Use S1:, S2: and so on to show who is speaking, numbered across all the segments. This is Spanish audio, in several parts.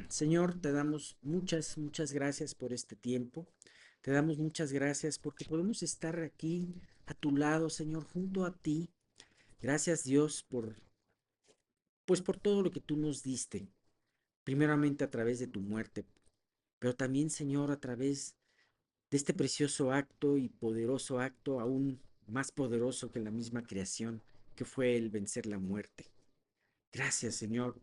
S1: Señor, te damos muchas gracias por este tiempo. Te damos muchas gracias porque podemos estar aquí a tu lado, Señor, junto a ti. Gracias, Dios, por todo lo que tú nos diste. Primeramente a través de tu muerte, pero también, Señor, a través de este precioso acto y poderoso acto, aún más poderoso que la misma creación, que fue el vencer la muerte. Gracias, Señor.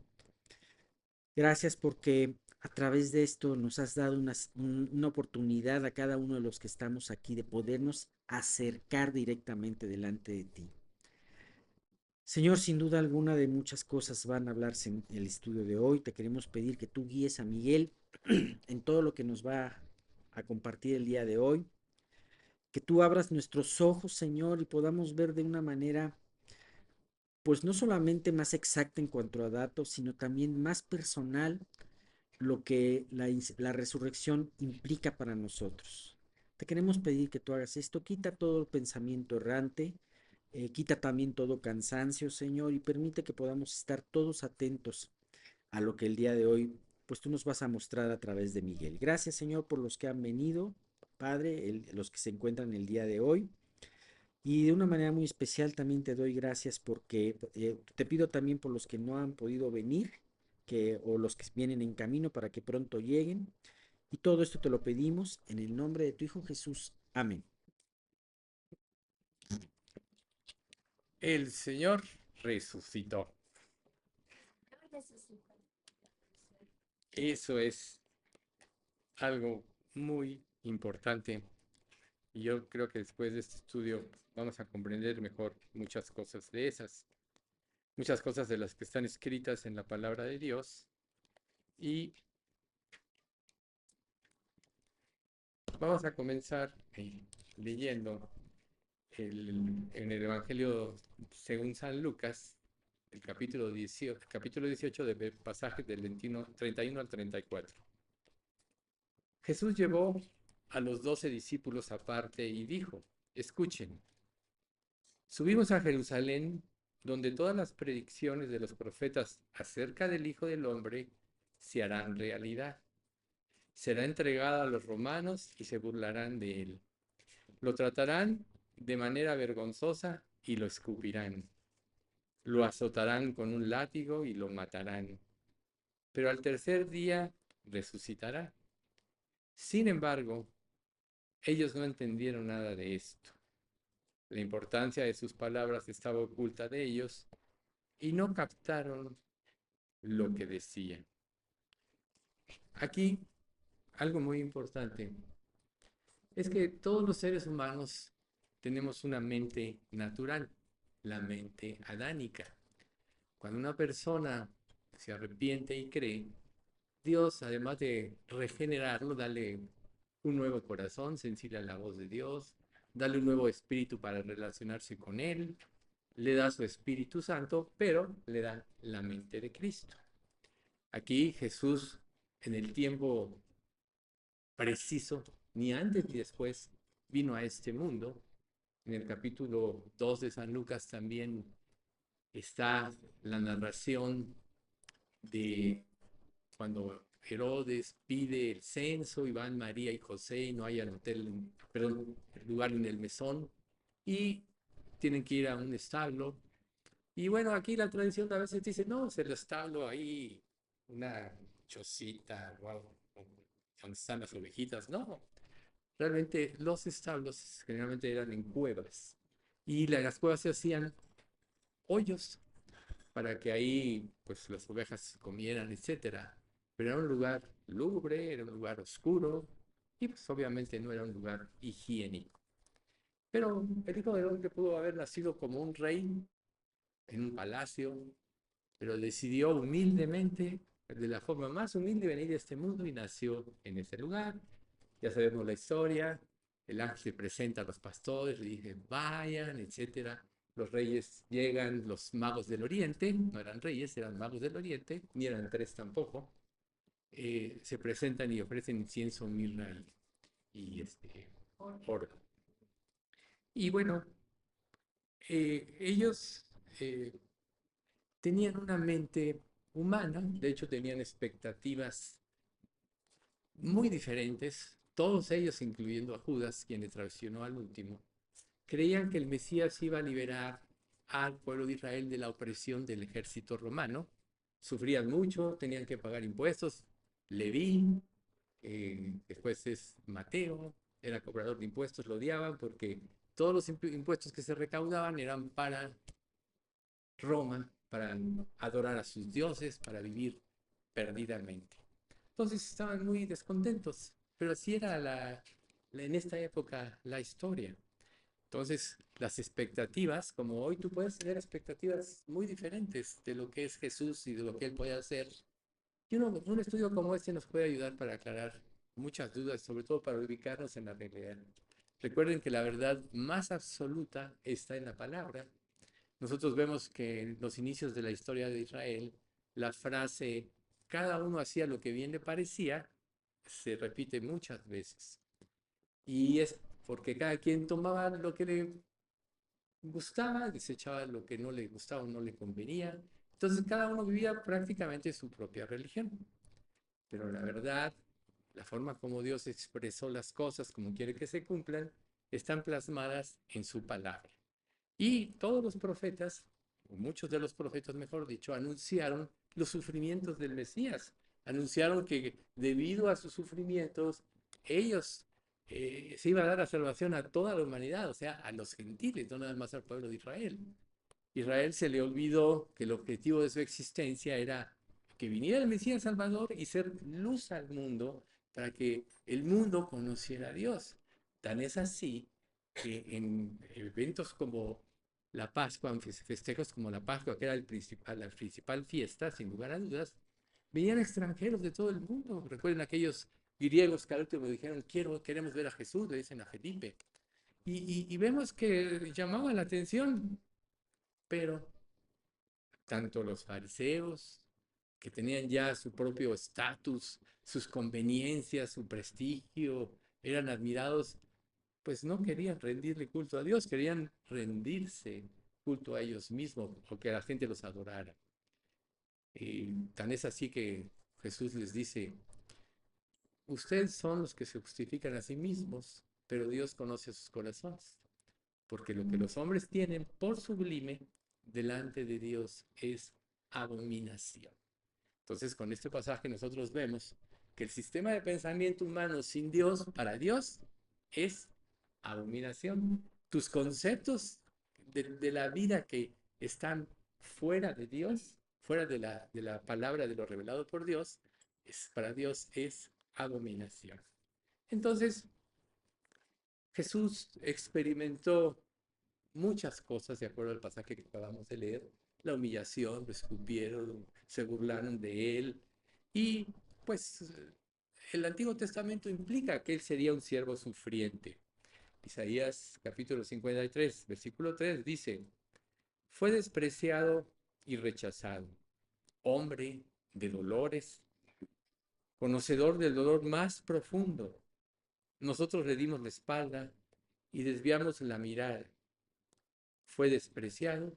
S1: Gracias porque a través de esto nos has dado una oportunidad a cada uno de los que estamos aquí de podernos acercar directamente delante de ti. Señor, sin duda alguna de muchas cosas van a hablarse en el estudio de hoy. Te queremos pedir que tú guíes a Miguel en todo lo que nos va a compartir el día de hoy. Que tú abras nuestros ojos, Señor, y podamos ver de una manera, pues no solamente más exacta en cuanto a datos, sino también más personal lo que la resurrección implica para nosotros. Te queremos pedir que tú hagas esto, quita todo pensamiento errante, quita también todo cansancio, Señor, y permite que podamos estar todos atentos a lo que el día de hoy, pues tú nos vas a mostrar a través de Miguel. Gracias, Señor, por los que han venido, Padre, los que se encuentran el día de hoy. Y de una manera muy especial también te doy gracias porque te pido también por los que no han podido venir, o los que vienen en camino para que pronto lleguen. Y todo esto te lo pedimos en el nombre de tu Hijo Jesús. Amén.
S2: El Señor resucitó. Eso es algo muy importante. Y yo creo que después de este estudio vamos a comprender mejor muchas cosas de esas, muchas cosas de las que están escritas en la palabra de Dios. Y vamos a comenzar leyendo en el Evangelio según San Lucas, el capítulo 18 de pasajes del 31 al 34. Jesús llevó a los 12 discípulos aparte y dijo: escuchen, subimos a Jerusalén, donde todas las predicciones de los profetas acerca del Hijo del Hombre se harán realidad. Será entregado a los romanos y se burlarán de él. Lo tratarán de manera vergonzosa y lo escupirán. Lo azotarán con un látigo y lo matarán. Pero al tercer día resucitará. Sin embargo, ellos no entendieron nada de esto. La importancia de sus palabras estaba oculta de ellos y no captaron lo que decía. Aquí, algo muy importante es que todos los seres humanos tenemos una mente natural, la mente adánica. Cuando una persona se arrepiente y cree, Dios, además de regenerarlo, dale un nuevo corazón, sensible a la voz de Dios, dale un nuevo espíritu para relacionarse con Él, le da su Espíritu Santo, pero le da la mente de Cristo. Aquí Jesús, en el tiempo preciso, ni antes ni después, vino a este mundo. En el capítulo 2 de San Lucas también está la narración de cuando Herodes pide el censo y van María y José y no hay hotel, perdón, lugar en el mesón y tienen que ir a un establo. Y bueno, aquí la tradición a veces dice, no, es el establo ahí, una chocita o algo, donde están las ovejitas. No, realmente los establos generalmente eran en cuevas y las cuevas se hacían hoyos para que ahí pues las ovejas comieran, etcétera. Pero era un lugar lúgubre, era un lugar oscuro y pues obviamente no era un lugar higiénico. Pero el Hijo del Hombre pudo haber nacido como un rey en un palacio, pero decidió humildemente, de la forma más humilde, venir a este mundo y nació en este lugar. Ya sabemos la historia, el ángel se presenta a los pastores, le dice, vayan, etcétera. Los reyes llegan, los magos del oriente, no eran reyes, eran magos del oriente, ni eran tres tampoco, se presentan y ofrecen incienso, mirra y oro. Y bueno, ellos tenían una mente humana. De hecho, tenían expectativas muy diferentes. Todos ellos, incluyendo a Judas, quien le traicionó al último, creían que el Mesías iba a liberar al pueblo de Israel de la opresión del ejército romano. Sufrían mucho, tenían que pagar impuestos. Leví, después es Mateo, era cobrador de impuestos, lo odiaban porque todos los impuestos que se recaudaban eran para Roma, para adorar a sus dioses, para vivir perdidamente. Entonces estaban muy descontentos, pero así era en esta época la historia. Entonces, las expectativas, como hoy tú puedes tener expectativas muy diferentes de lo que es Jesús y de lo que Él puede hacer. Y un estudio como este nos puede ayudar para aclarar muchas dudas, sobre todo para ubicarnos en la realidad. Recuerden que la verdad más absoluta está en la palabra. Nosotros vemos que en los inicios de la historia de Israel, la frase cada uno hacía lo que bien le parecía se repite muchas veces. Y es porque cada quien tomaba lo que le gustaba, desechaba lo que no le gustaba o no le convenía. Entonces cada uno vivía prácticamente su propia religión. Pero la verdad, la forma como Dios expresó las cosas, como quiere que se cumplan, están plasmadas en su palabra. Y todos los profetas, o muchos de los profetas, mejor dicho, anunciaron los sufrimientos del Mesías. Anunciaron que debido a sus sufrimientos, ellos se iba a dar la salvación a toda la humanidad, o sea, a los gentiles, no nada más al pueblo de Israel. Israel se le olvidó que el objetivo de su existencia era que viniera el Mesías Salvador y ser luz al mundo para que el mundo conociera a Dios. Tan es así que en eventos como la Pascua, en festejos como la Pascua, que era la principal fiesta, sin lugar a dudas, venían extranjeros de todo el mundo. Recuerden aquellos griegos que al último dijeron, queremos ver a Jesús, le dicen a Felipe. Y vemos que llamaba la atención, pero tanto los fariseos, que tenían ya su propio estatus, sus conveniencias, su prestigio, eran admirados, pues no querían rendirle culto a Dios, querían rendirse culto a ellos mismos o que la gente los adorara. Y tan es así que Jesús les dice, ustedes son los que se justifican a sí mismos, pero Dios conoce sus corazones, porque lo que los hombres tienen por sublime delante de Dios es abominación. Entonces, con este pasaje nosotros vemos que el sistema de pensamiento humano sin Dios, para Dios, es abominación. Tus conceptos de la vida que están fuera de Dios, fuera de la palabra de lo revelado por Dios, para Dios es abominación. Entonces, Jesús experimentó muchas cosas de acuerdo al pasaje que acabamos de leer. La humillación, lo escupieron, se burlaron de él. Y pues el Antiguo Testamento implica que él sería un siervo sufriente. Isaías capítulo 53, versículo 3 dice, fue despreciado y rechazado, hombre de dolores, conocedor del dolor más profundo. Nosotros le dimos la espalda y desviamos la mirada. Fue despreciado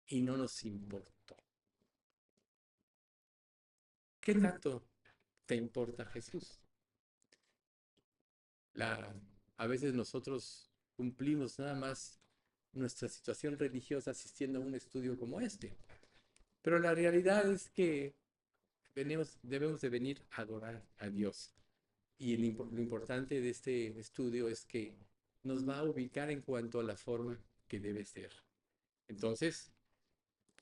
S2: y no nos importó. ¿Qué tanto te importa Jesús? La, a veces nosotros cumplimos nada más nuestra situación religiosa asistiendo a un estudio como este, pero la realidad es que debemos de venir a adorar a Dios. Y lo importante de este estudio es que nos va a ubicar en cuanto a la forma que debe ser. Entonces,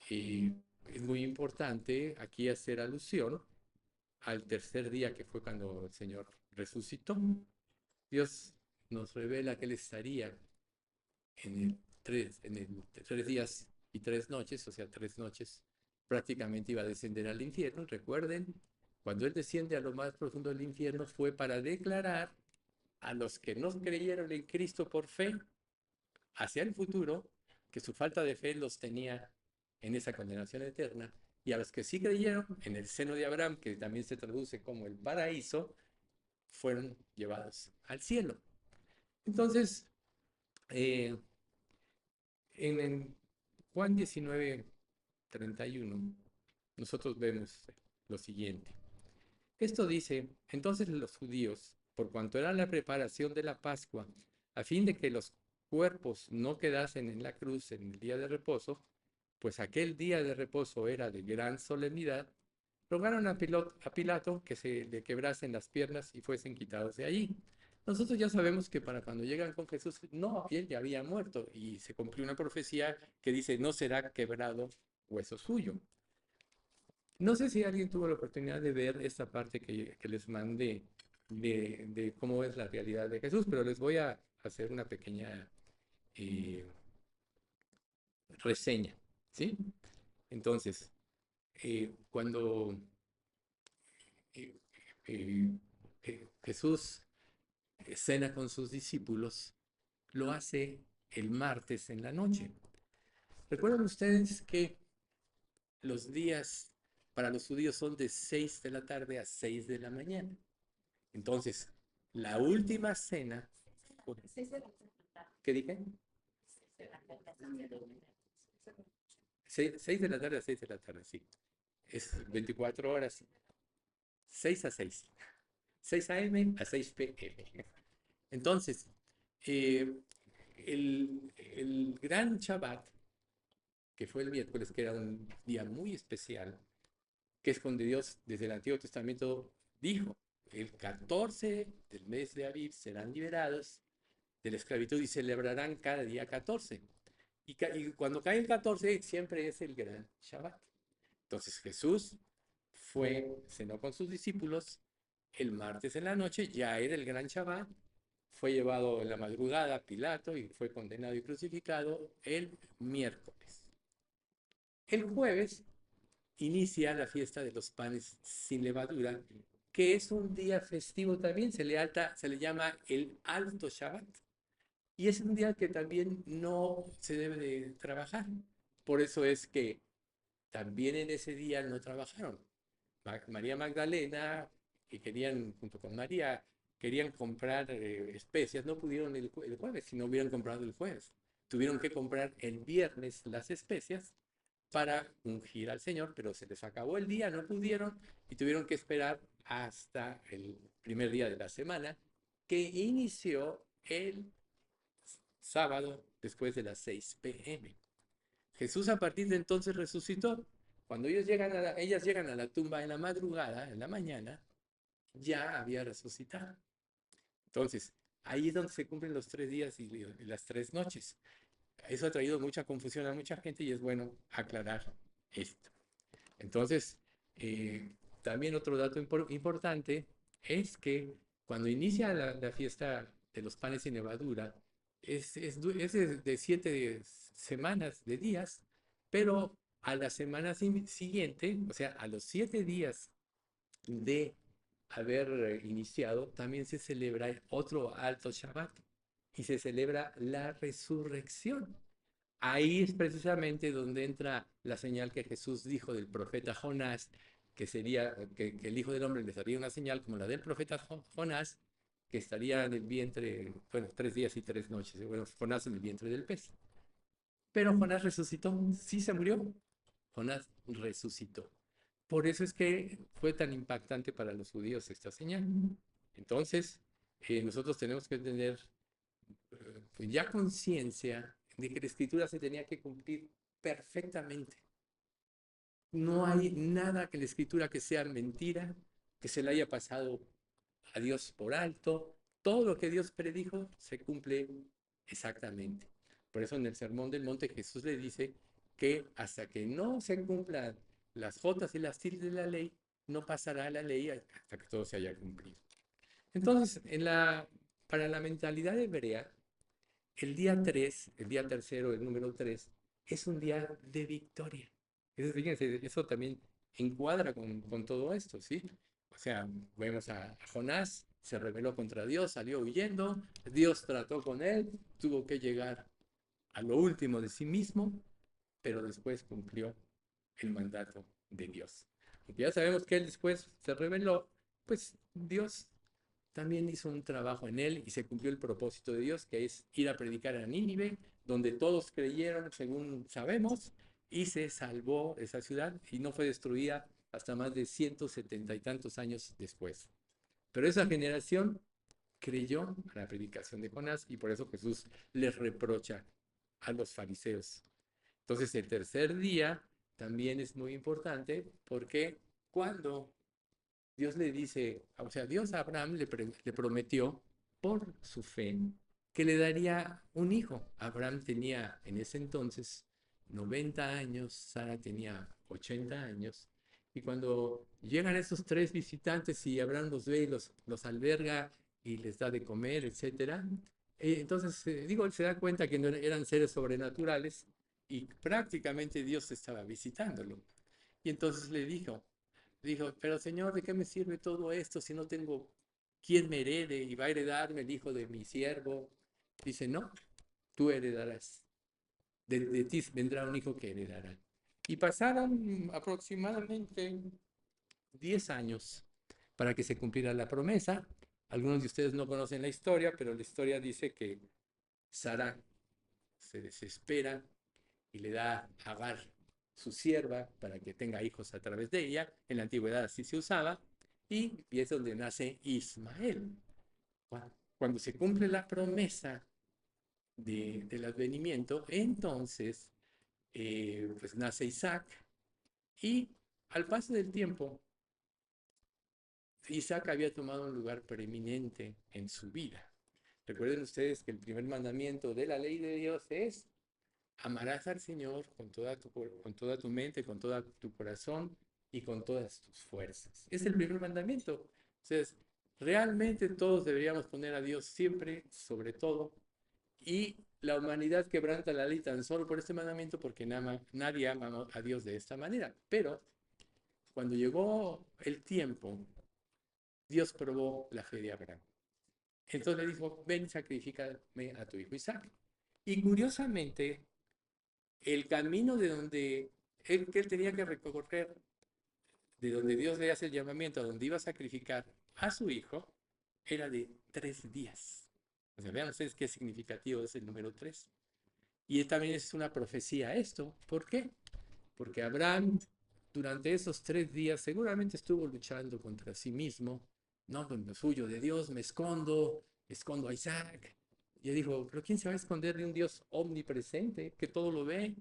S2: es muy importante aquí hacer alusión al tercer día que fue cuando el Señor resucitó. Dios nos revela que Él estaría en el 3 días y 3 noches, o sea, 3 noches, prácticamente iba a descender al infierno. Recuerden, cuando Él desciende a lo más profundo del infierno fue para declarar a los que no creyeron en Cristo por fe hacia el futuro que su falta de fe los tenía en esa condenación eterna, y a los que sí creyeron en el seno de Abraham, que también se traduce como el paraíso, fueron llevados al cielo. Entonces, eh, en Juan 19:31 nosotros vemos lo siguiente. Esto dice, entonces los judíos, por cuanto era la preparación de la Pascua, a fin de que los cuerpos no quedasen en la cruz en el día de reposo, pues aquel día de reposo era de gran solemnidad, rogaron a Pilato que se le quebrasen las piernas y fuesen quitados de allí. Nosotros ya sabemos que para cuando llegan con Jesús, no, él ya había muerto y se cumplió una profecía que dice, no será quebrado hueso suyo. No sé si alguien tuvo la oportunidad de ver esta parte que les mandé de cómo es la realidad de Jesús, pero les voy a hacer una pequeña eh, reseña, ¿sí? Entonces, cuando eh, eh, Jesús cena con sus discípulos, lo hace el martes en la noche. ¿Recuerdan ustedes que los días para los judíos son de 6 de la tarde a 6 de la mañana? Entonces, la última cena, ¿qué dije? 6 de la tarde a 6 de la tarde, sí. Es 24 horas, 6 a 6. 6 a.m. a 6 p.m. Entonces, eh, el gran Shabbat, que fue el miércoles, que era un día muy especial, que es donde Dios desde el Antiguo Testamento dijo, el 14 del mes de Aviv serán liberados de la esclavitud y celebrarán cada día 14. Y cuando cae el 14 siempre es el gran Shabbat. Entonces Jesús cenó con sus discípulos el martes en la noche, ya era el gran Shabbat, fue llevado en la madrugada a Pilato y fue condenado y crucificado el miércoles. El jueves inicia la fiesta de los panes sin levadura, que es un día festivo también, se le llama el Alto Shabbat. Y es un día que también no se debe de trabajar. Por eso es que también en ese día no trabajaron. María Magdalena, que querían, junto con María, querían comprar especias, no pudieron el jueves, si no hubieran comprado el jueves. Tuvieron que comprar el viernes las especias para ungir al Señor, pero se les acabó el día, no pudieron y tuvieron que esperar hasta el primer día de la semana, que inició el sábado después de las 6 p.m. Jesús a partir de entonces resucitó. Cuando ellas llegan a la tumba en la madrugada, en la mañana, ya había resucitado. Entonces, ahí es donde se cumplen los 3 días y las 3 noches. Eso ha traído mucha confusión a mucha gente y es bueno aclarar esto. Entonces, también otro dato importante es que cuando inicia la fiesta de los panes sin levadura, es de 7 semanas, de días, pero a la semana siguiente, o sea, a los 7 días de haber iniciado, también se celebra otro alto Shabbat y se celebra la resurrección. Ahí es precisamente donde entra la señal que Jesús dijo del profeta Jonás, que sería que el Hijo del Hombre les daría una señal como la del profeta Jonás, que estaría en el vientre, bueno, 3 días y 3 noches, bueno, Jonás en el vientre del pez. Pero Jonás resucitó, sí se murió, Jonás resucitó. Por eso es que fue tan impactante para los judíos esta señal. Entonces, nosotros tenemos que tener pues ya conciencia de que la escritura se tenía que cumplir perfectamente. No hay nada que la escritura que sea mentira, que se le haya pasado a Dios por alto. Todo lo que Dios predijo se cumple exactamente. Por eso en el Sermón del Monte Jesús le dice que hasta que no se cumplan las jotas y las tildes de la ley, no pasará la ley hasta que todo se haya cumplido. Entonces, para la mentalidad hebrea, el día 3, el día tercero, el número 3, es un día de victoria. Fíjense, eso también encuadra con todo esto, ¿sí? O sea, vemos a Jonás, se rebeló contra Dios, salió huyendo, Dios trató con él, tuvo que llegar a lo último de sí mismo, pero después cumplió el mandato de Dios. Aunque ya sabemos que él después se rebeló, pues Dios también hizo un trabajo en él y se cumplió el propósito de Dios, que es ir a predicar a Nínive, donde todos creyeron, según sabemos, y se salvó esa ciudad y no fue destruida hasta más de 170 y tantos años después. Pero esa generación creyó a la predicación de Jonás y por eso Jesús les reprocha a los fariseos. Entonces el tercer día también es muy importante porque cuando Dios le dice, o sea, Dios a Abraham le prometió por su fe que le daría un hijo. Abraham tenía en ese entonces 90 años, Sara tenía 80 años, y cuando llegan esos tres visitantes y Abraham los ve y los alberga y les da de comer, etcétera, entonces, digo, él se da cuenta que no eran seres sobrenaturales y prácticamente Dios estaba visitándolo. Y entonces dijo, pero Señor, ¿de qué me sirve todo esto si no tengo quien me herede y va a heredarme el hijo de mi siervo? Dice, no, tú heredarás. De ti vendrá un hijo que heredará. Y pasaron aproximadamente 10 años para que se cumpliera la promesa. Algunos de ustedes no conocen la historia, pero la historia dice que Sara se desespera y le da a Agar su sierva para que tenga hijos a través de ella. En la antigüedad así se usaba. Y es donde nace Ismael. Cuando se cumple la promesa del advenimiento, entonces pues nace Isaac. Y al paso del tiempo, Isaac había tomado un lugar preeminente en su vida. Recuerden ustedes que el primer mandamiento de la ley de Dios es: amarás al Señor con toda tu mente, con todo tu corazón y con todas tus fuerzas. Es el primer mandamiento. Entonces, realmente todos deberíamos poner a Dios siempre sobre todo. Y la humanidad quebranta la ley tan solo por este mandamiento porque nadie ama a Dios de esta manera. Pero cuando llegó el tiempo, Dios probó la fe de Abraham. Entonces le dijo, ven, sacrifícame a tu hijo Isaac. Y curiosamente, el camino de donde que él tenía que recorrer, de donde Dios le hace el llamamiento, a donde iba a sacrificar a su hijo, era de 3 días. O sea, vean ustedes qué significativo es el número 3. Y también es una profecía esto. ¿Por qué? Porque Abraham, durante esos 3 días, seguramente estuvo luchando contra sí mismo. No, con lo suyo de Dios, me escondo a Isaac. Y él dijo, pero ¿quién se va a esconder de un Dios omnipresente, que todo lo ve?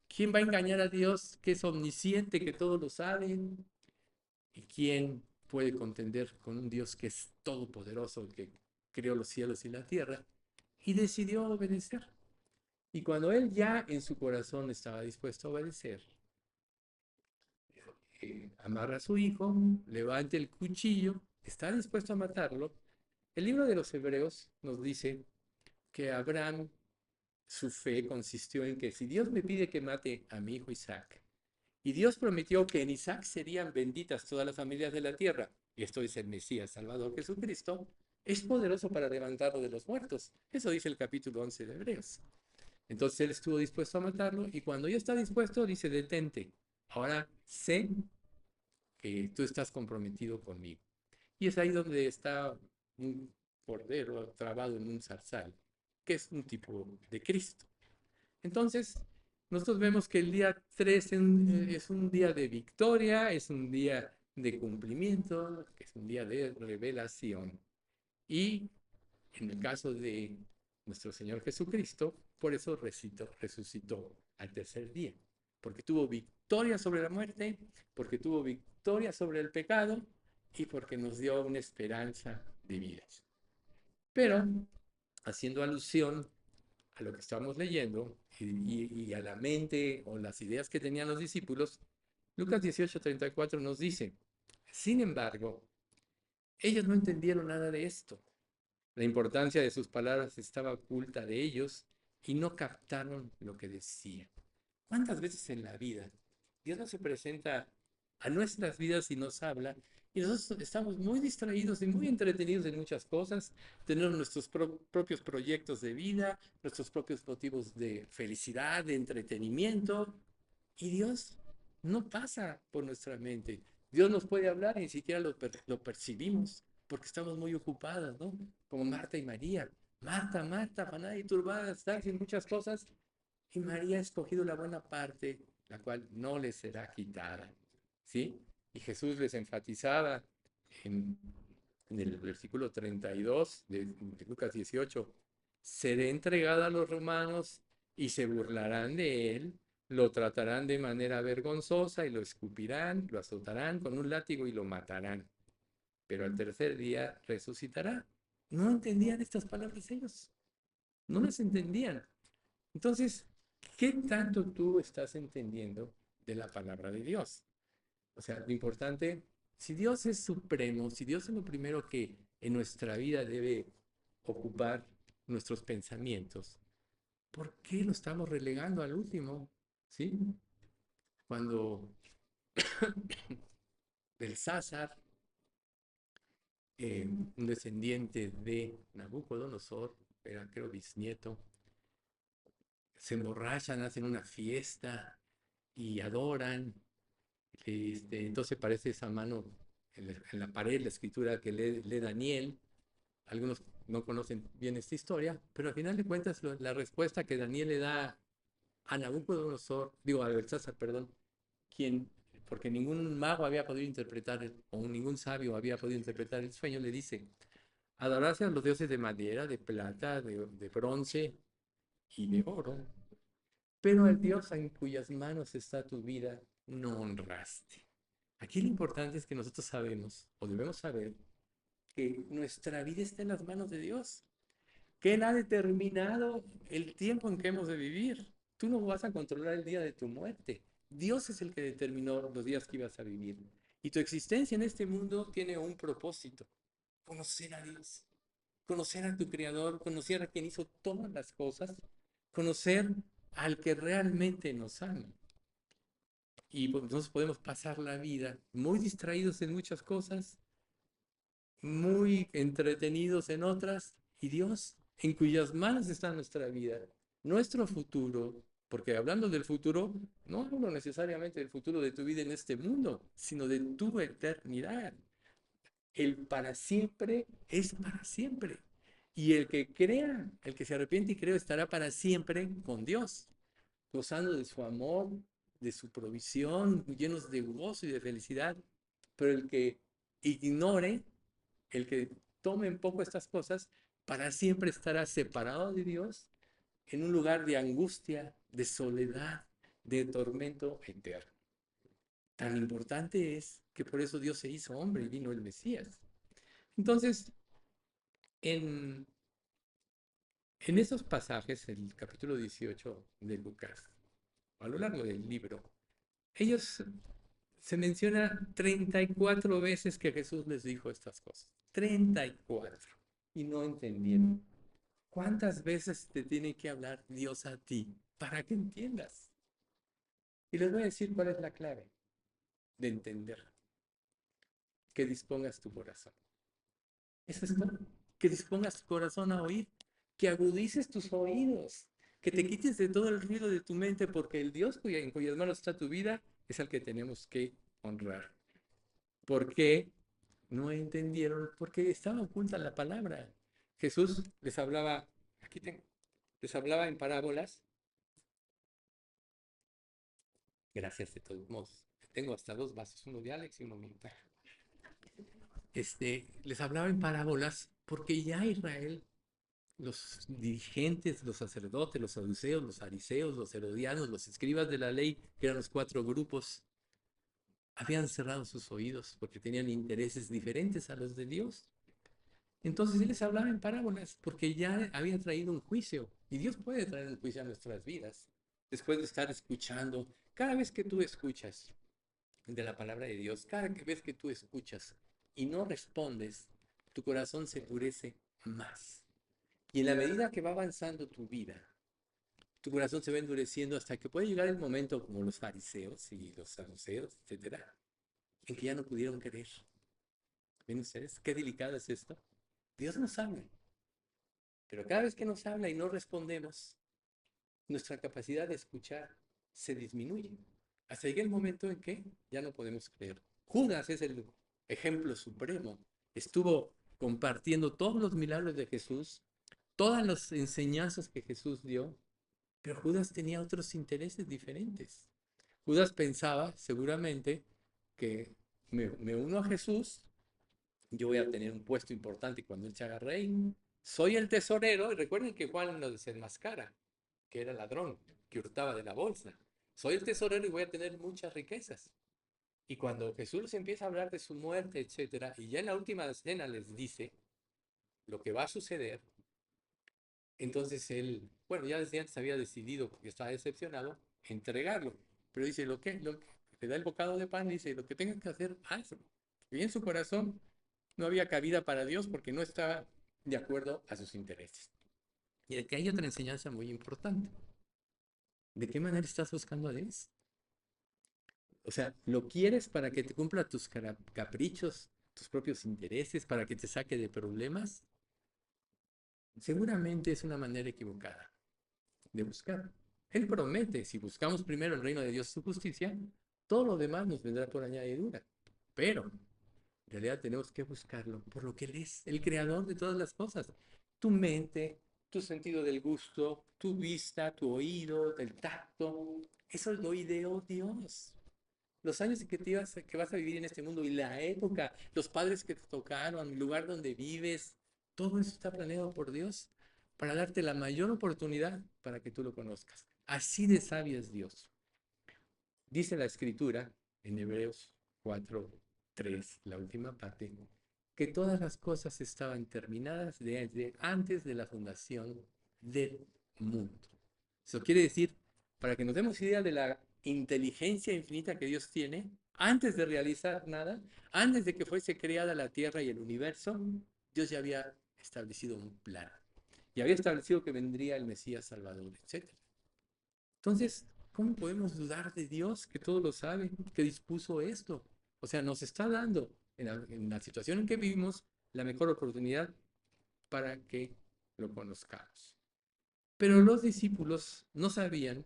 S2: ¿Quién va a engañar a Dios, que es omnisciente, que todo lo sabe? ¿Y quién puede contender con un Dios que es todopoderoso, que creó los cielos y la tierra? Y decidió obedecer. Y cuando él ya en su corazón estaba dispuesto a obedecer, amarra a su hijo, levanta el cuchillo, está dispuesto a matarlo. El libro de los Hebreos nos dice que Abraham, su fe consistió en que si Dios me pide que mate a mi hijo Isaac, y Dios prometió que en Isaac serían benditas todas las familias de la tierra, y esto es el Mesías Salvador Jesucristo, es poderoso para levantarlo de los muertos. Eso dice el capítulo 11 de Hebreos. Entonces él estuvo dispuesto a matarlo, y cuando ya está dispuesto, dice, detente, ahora sé que tú estás comprometido conmigo. Y es ahí donde está un cordero trabado en un zarzal, que es un tipo de Cristo. Entonces, nosotros vemos que el día 3 es un día de victoria, es un día de cumplimiento, es un día de revelación. Y en el caso de nuestro Señor Jesucristo, por eso resucitó al tercer día, porque tuvo victoria sobre la muerte, porque tuvo victoria sobre el pecado y porque nos dio una esperanza de vida. Pero, haciendo alusión a lo que estamos leyendo y a la mente o las ideas que tenían los discípulos, Lucas 18:34 nos dice, sin embargo, ellos no entendieron nada de esto. La importancia de sus palabras estaba oculta de ellos y no captaron lo que decía. ¿Cuántas veces en la vida Dios no se presenta a nuestras vidas y nos habla y nosotros estamos muy distraídos y muy entretenidos en muchas cosas? Tenemos nuestros propios proyectos de vida, nuestros propios motivos de felicidad, de entretenimiento, y Dios no pasa por nuestra mente. Dios nos puede hablar y ni siquiera lo percibimos porque estamos muy ocupadas, ¿no? Como Marta y María. Marta, afanada y turbada, están sin muchas cosas, y María ha escogido la buena parte la cual no les será quitada. ¿Sí? Y Jesús les enfatizaba en, en el versículo 32 de Lucas 18, seré entregada a los romanos y se burlarán de él, lo tratarán de manera vergonzosa y lo escupirán, lo azotarán con un látigo y lo matarán, pero al tercer día resucitará. No entendían estas palabras ellos, no las entendían. Entonces, ¿qué tanto tú estás entendiendo de la palabra de Dios? O sea, lo importante, si Dios es supremo, si Dios es lo primero que en nuestra vida debe ocupar nuestros pensamientos, ¿por qué lo estamos relegando al último? ¿Sí? Cuando Belsasar, un descendiente de Nabucodonosor, era creo bisnieto, se emborrachan, hacen una fiesta y adoran. Entonces parece esa mano en la pared, la escritura que lee Daniel. Algunos no conocen bien esta historia, pero al final de cuentas la respuesta que Daniel le da a Nabucodonosor, digo a Belsasar, perdón, quien, porque ningún mago había podido interpretar, o ningún sabio había podido interpretar el sueño, le dice, adorarse a los dioses de madera, de plata, de bronce y de oro, pero al Dios en cuyas manos está tu vida, no honraste. Aquí lo importante es que nosotros sabemos, o debemos saber, que nuestra vida está en las manos de Dios, que Él ha determinado el tiempo en que hemos de vivir. Tú no vas a controlar el día de tu muerte. Dios es el que determinó los días que ibas a vivir. Y tu existencia en este mundo tiene un propósito: conocer a Dios, conocer a tu Creador, conocer a quien hizo todas las cosas, conocer al que realmente nos ama. Y pues, entonces podemos pasar la vida muy distraídos en muchas cosas, muy entretenidos en otras, y Dios, en cuyas manos está nuestra vida, nuestro futuro, porque hablando del futuro, no hablo necesariamente del futuro de tu vida en este mundo, sino de tu eternidad. El para siempre es para siempre. Y el que crea, el que se arrepiente y cree, estará para siempre con Dios, gozando de su amor, de su provisión, llenos de gozo y de felicidad. Pero el que ignore, el que tome en poco estas cosas, para siempre estará separado de Dios en un lugar de angustia, de soledad, de tormento eterno. Tan importante es que por eso Dios se hizo hombre y vino el Mesías. Entonces, en, en esos pasajes, el capítulo 18 de Lucas, a lo largo del libro, ellos se menciona 34 veces que Jesús les dijo estas cosas. 34. Y no entendieron. ¿Cuántas veces te tiene que hablar Dios a ti para que entiendas? Y les voy a decir cuál es la clave de entender. Que dispongas tu corazón. Eso es todo. Que dispongas tu corazón a oír. Que agudices tus oídos. Que te quites de todo el ruido de tu mente, porque el Dios en cuyas manos está tu vida es al que tenemos que honrar. ¿Por qué? No entendieron, porque estaba oculta la palabra. Jesús les hablaba, aquí tengo, les hablaba en parábolas. Gracias de todos modos. Tengo hasta dos vasos, uno de Alex y uno mío. Les hablaba en parábolas porque ya Israel, los dirigentes, los sacerdotes, los saduceos, los fariseos, los herodianos, los escribas de la ley, que eran los cuatro grupos, habían cerrado sus oídos porque tenían intereses diferentes a los de Dios. Entonces Él les hablaba en parábolas porque ya había traído un juicio, y Dios puede traer un juicio a nuestras vidas después de estar escuchando. Cada vez que tú escuchas de la palabra de Dios, cada vez que tú escuchas y no respondes, tu corazón se endurece más. Y en la medida que va avanzando tu vida, tu corazón se va endureciendo hasta que puede llegar el momento, como los fariseos y los saduceos, etcétera, en que ya no pudieron creer. ¿Ven ustedes qué delicado es esto? Dios nos habla, pero cada vez que nos habla y no respondemos, nuestra capacidad de escuchar se disminuye. Hasta llega el momento en que ya no podemos creer. Judas es el ejemplo supremo. Estuvo compartiendo todos los milagros de Jesús, todas las enseñanzas que Jesús dio, pero Judas tenía otros intereses diferentes. Judas pensaba seguramente que me uno a Jesús, yo voy a tener un puesto importante cuando él se haga rey. Soy el tesorero, y recuerden que Juan lo desenmascara, que era ladrón, que hurtaba de la bolsa. Soy el tesorero y voy a tener muchas riquezas. Y cuando Jesús les empieza a hablar de su muerte, etcétera, y ya en la última escena les dice lo que va a suceder, entonces él, bueno, ya desde antes había decidido, porque estaba decepcionado, entregarlo. Pero dice, le da el bocado de pan, dice, lo que tengan que hacer, hazlo. Y en su corazón no había cabida para Dios porque no estaba de acuerdo a sus intereses. Y aquí hay otra enseñanza muy importante. ¿De qué manera estás buscando a Dios? O sea, ¿lo quieres para que te cumpla tus caprichos, tus propios intereses, para que te saque de problemas? Seguramente es una manera equivocada de buscar. Él promete, si buscamos primero el reino de Dios y su justicia, todo lo demás nos vendrá por añadidura. Pero en realidad tenemos que buscarlo por lo que Él es, el creador de todas las cosas. Tu mente, tu sentido del gusto, tu vista, tu oído, el tacto, eso lo ideó Dios. Los años que vas a vivir en este mundo y la época, los padres que te tocaron, el lugar donde vives, todo eso está planeado por Dios para darte la mayor oportunidad para que tú lo conozcas. Así de sabio es Dios. Dice la escritura en Hebreos 4:3, la última parte, que todas las cosas estaban terminadas desde antes de la fundación del mundo. Eso quiere decir, para que nos demos idea de la inteligencia infinita que Dios tiene, antes de realizar nada, antes de que fuese creada la tierra y el universo, Dios ya había establecido un plan. Y había establecido que vendría el Mesías Salvador, etcétera. Entonces, ¿cómo podemos dudar de Dios que todo lo sabe, que dispuso esto? O sea, nos está dando en la situación en que vivimos la mejor oportunidad para que lo conozcamos. Pero los discípulos no sabían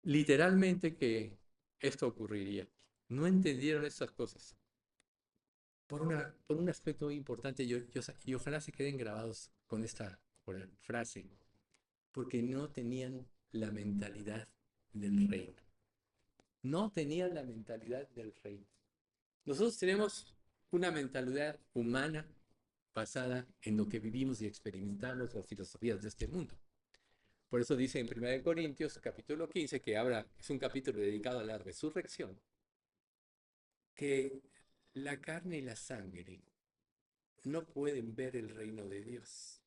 S2: literalmente que esto ocurriría. No entendieron estas cosas. Por un aspecto muy importante, y ojalá se queden grabados con esta frase, porque no tenían la mentalidad del reino. No tenían la mentalidad del reino. Nosotros tenemos una mentalidad humana basada en lo que vivimos y experimentamos las filosofías de este mundo. Por eso dice en 1 Corintios capítulo 15, que es un capítulo dedicado a la resurrección, que la carne y la sangre no pueden ver el reino de Dios,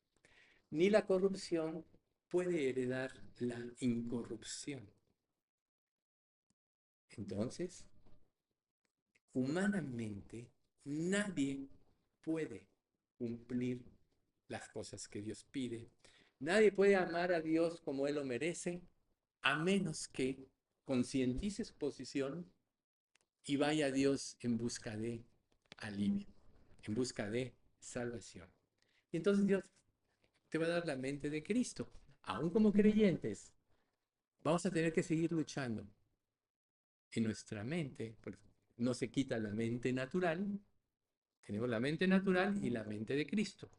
S2: ni la corrupción puede heredar la incorrupción. Entonces, humanamente, nadie puede cumplir las cosas que Dios pide. Nadie puede amar a Dios como Él lo merece, a menos que concientice su posición y vaya a Dios en busca de alivio, en busca de salvación. Y entonces Dios te va a dar la mente de Cristo. Aún como creyentes, vamos a tener que seguir luchando en nuestra mente, porque no se quita la mente natural, tenemos la mente natural y la mente de Cristo.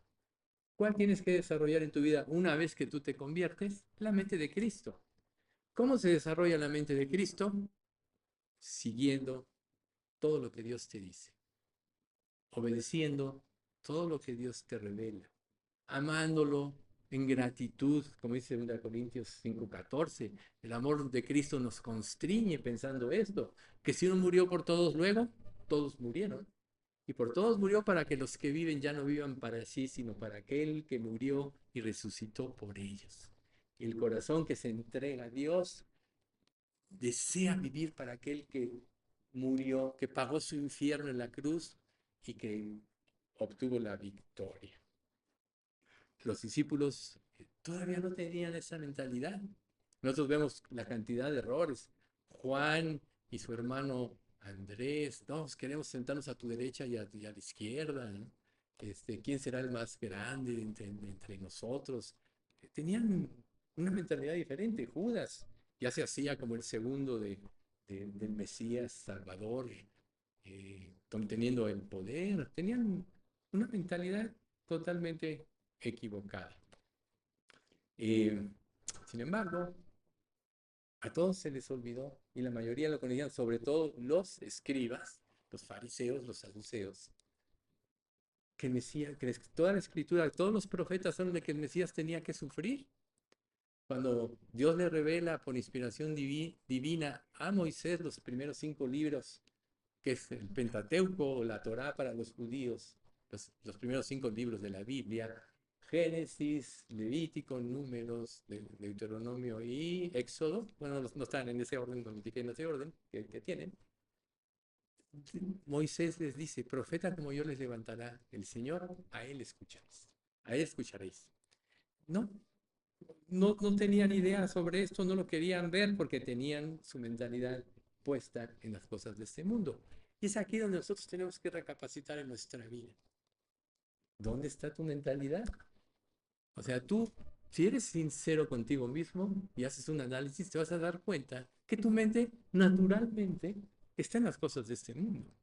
S2: ¿Cuál tienes que desarrollar en tu vida una vez que tú te conviertes? La mente de Cristo. ¿Cómo se desarrolla la mente de Cristo? Siguiendo todo lo que Dios te dice, obedeciendo todo lo que Dios te revela, amándolo en gratitud, como dice 2 Corintios 5:14. El amor de Cristo nos constriñe pensando esto, que si uno murió por todos luego, todos murieron. Y por todos murió para que los que viven ya no vivan para sí, sino para aquel que murió y resucitó por ellos. Y el corazón que se entrega a Dios desea vivir para aquel que murió, que pagó su infierno en la cruz y que obtuvo la victoria. Los discípulos todavía no tenían esa mentalidad. Nosotros vemos la cantidad de errores. Juan y su hermano Andrés, todos queremos sentarnos a tu derecha y a la izquierda, ¿no? ¿Quién será el más grande entre nosotros? Tenían una mentalidad diferente. Judas ya se hacía como el segundo del Mesías Salvador, teniendo el poder. Tenían una mentalidad totalmente equivocada. Eh, Sin embargo, A todos se les olvidó y la mayoría lo conocían, sobre todo los escribas, los fariseos, los saduceos, que el Mesías, que toda la escritura, todos los profetas son de que el Mesías tenía que sufrir. Cuando Dios le revela por inspiración divina a Moisés los primeros 5 libros, que es el Pentateuco o la Torá para los judíos, los primeros 5 libros de la Biblia, Génesis, Levítico, Números, Deuteronomio y Éxodo, bueno, no están en ese orden, no indiqué en ese orden que tienen. Moisés les dice, profeta como yo les levantará el Señor, a él escucharéis, a él escucharéis. No, no tenían idea sobre esto, no lo querían ver porque tenían su mentalidad puesta en las cosas de este mundo. Y es aquí donde nosotros tenemos que recapacitar en nuestra vida. ¿Dónde está tu mentalidad? O sea, tú, si eres sincero contigo mismo y haces un análisis, te vas a dar cuenta que tu mente naturalmente está en las cosas de este mundo.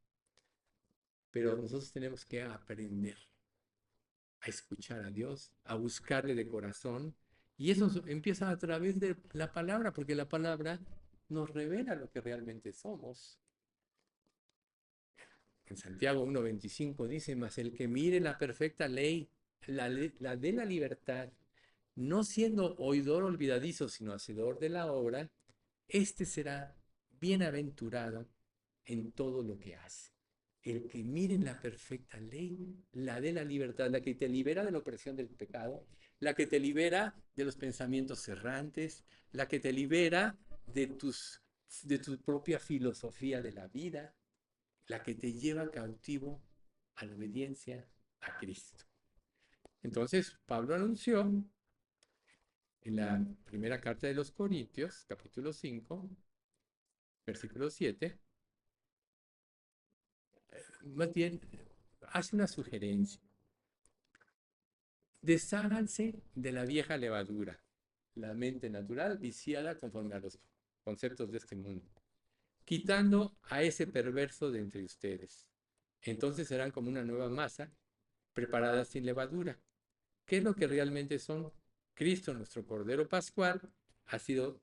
S2: Pero nosotros tenemos que aprender a escuchar a Dios, a buscarle de corazón. Y eso empieza a través de la palabra, porque la palabra nos revela lo que realmente somos. En Santiago 1:25 dice, mas el que mire la perfecta ley, la de la libertad, no siendo oidor olvidadizo, sino hacedor de la obra, este será bienaventurado en todo lo que hace. El que mire la perfecta ley, la de la libertad, la que te libera de la opresión del pecado, la que te libera de los pensamientos errantes, la que te libera de tu propia filosofía de la vida, la que te lleva cautivo a la obediencia a Cristo. Entonces, Pablo anunció en la primera carta de los Corintios, capítulo 5, versículo 7, más bien hace una sugerencia. Desháganse de la vieja levadura, la mente natural viciada conforme a los conceptos de este mundo, quitando a ese perverso de entre ustedes. Entonces serán como una nueva masa, preparada sin levadura. ¿Qué es lo que realmente son? Cristo, nuestro Cordero Pascual, ha sido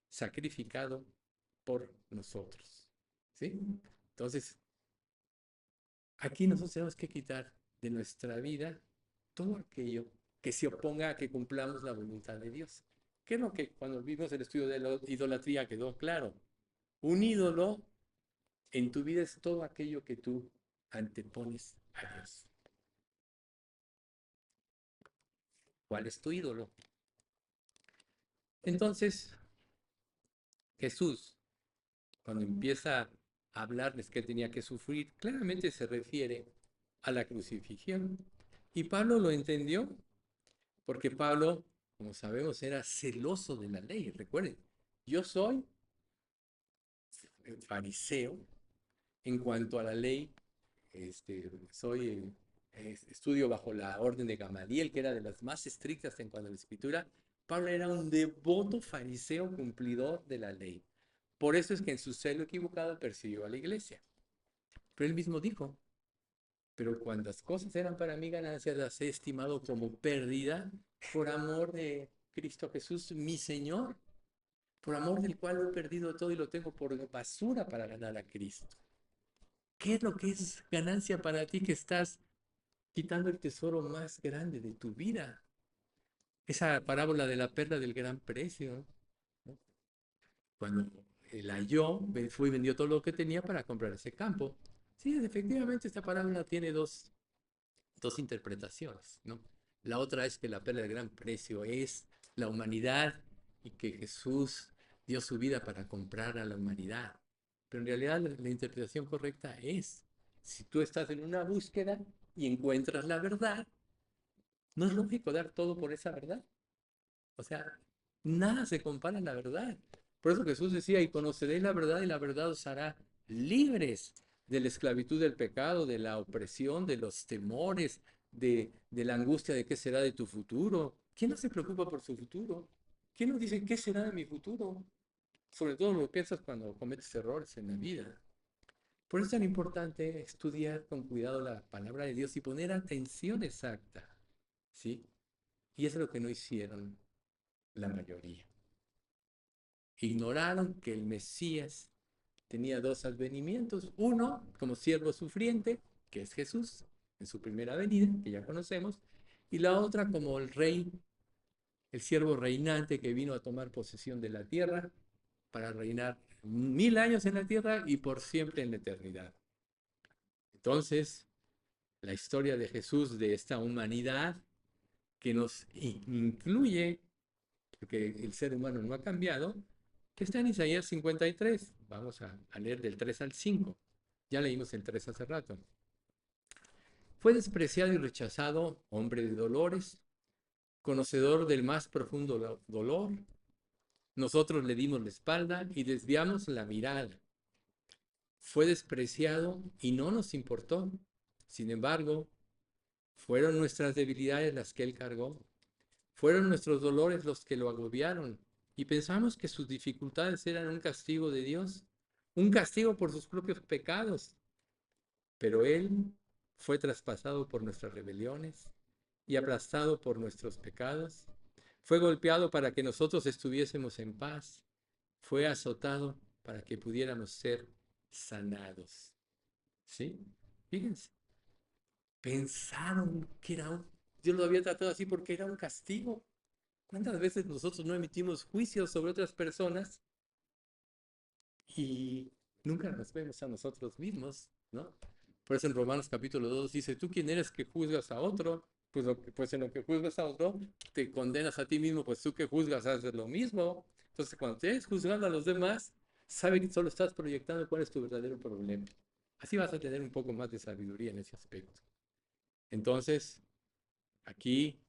S2: sacrificado por nosotros. ¿Sí? Entonces, aquí nosotros tenemos que quitar de nuestra vida todo aquello que se oponga a que cumplamos la voluntad de Dios. ¿Qué es lo que cuando vimos el estudio de la idolatría quedó claro? Un ídolo en tu vida es todo aquello que tú antepones a Dios. ¿Cuál es tu ídolo? Entonces, Jesús, cuando empieza a hablarles que tenía que sufrir, claramente se refiere a la crucifixión. Y Pablo lo entendió porque Pablo, como sabemos, era celoso de la ley. Recuerden, yo soy fariseo en cuanto a la ley, estudio bajo la orden de Gamaliel, que era de las más estrictas en cuanto a la escritura. Pablo era un devoto fariseo cumplidor de la ley. Por eso es que en su celo equivocado persiguió a la iglesia. Pero él mismo dijo, pero cuantas cosas eran para mí ganancias las he estimado como pérdida por amor de Cristo Jesús, mi Señor, por amor del cual lo he perdido todo y lo tengo por basura para ganar a Cristo. ¿Qué es lo que es ganancia para ti que estás quitando el tesoro más grande de tu vida? Esa parábola de la perla del gran precio, ¿no? Cuando la halló, fue y vendió todo lo que tenía para comprar ese campo. Sí, efectivamente, esta parábola tiene dos interpretaciones, ¿no? La otra es que la perla del gran precio es la humanidad y que Jesús dio su vida para comprar a la humanidad. Pero en realidad la interpretación correcta es, si tú estás en una búsqueda y encuentras la verdad, ¿no es lógico dar todo por esa verdad? O sea, nada se compara a la verdad. Por eso Jesús decía, y conoceréis la verdad y la verdad os hará libres de la esclavitud del pecado, de la opresión, de los temores, de la angustia de qué será de tu futuro. ¿Quién no se preocupa por su futuro? ¿Quién no dice qué será de mi futuro? Sobre todo lo piensas cuando cometes errores en la vida. Por eso es tan importante estudiar con cuidado la palabra de Dios y poner atención exacta, ¿sí? Y eso es lo que no hicieron la mayoría. Ignoraron que el Mesías tenía dos advenimientos. Uno, como siervo sufriente, que es Jesús, en su primera venida, que ya conocemos. Y la otra como el rey, el siervo reinante que vino a tomar posesión de la tierra para reinar 1000 años en la tierra y por siempre en la eternidad. Entonces, la historia de Jesús, de esta humanidad que nos incluye, porque el ser humano no ha cambiado, que está en Isaías 53. Vamos a leer del 3 al 5. Ya leímos el 3 hace rato. Fue despreciado y rechazado, hombre de dolores, conocedor del más profundo dolor. Nosotros le dimos la espalda y desviamos la mirada. Fue despreciado y no nos importó. Sin embargo, fueron nuestras debilidades las que él cargó. Fueron nuestros dolores los que lo agobiaron. Y pensamos que sus dificultades eran un castigo de Dios, un castigo por sus propios pecados. Pero él fue traspasado por nuestras rebeliones y aplastado por nuestros pecados. Fue golpeado para que nosotros estuviésemos en paz. Fue azotado para que pudiéramos ser sanados. ¿Sí? Fíjense, pensaron que Dios lo había tratado así porque era un castigo. ¿Cuántas veces nosotros no emitimos juicios sobre otras personas y nunca nos vemos a nosotros mismos, ¿no? Por eso en Romanos capítulo 2 dice, ¿tú quién eres que juzgas a otro? Pues en lo que juzgas a otro, te condenas a ti mismo, pues tú que juzgas haces lo mismo. Entonces cuando estés juzgando a los demás, sabe que solo estás proyectando cuál es tu verdadero problema. Así vas a tener un poco más de sabiduría en ese aspecto. Entonces, aquí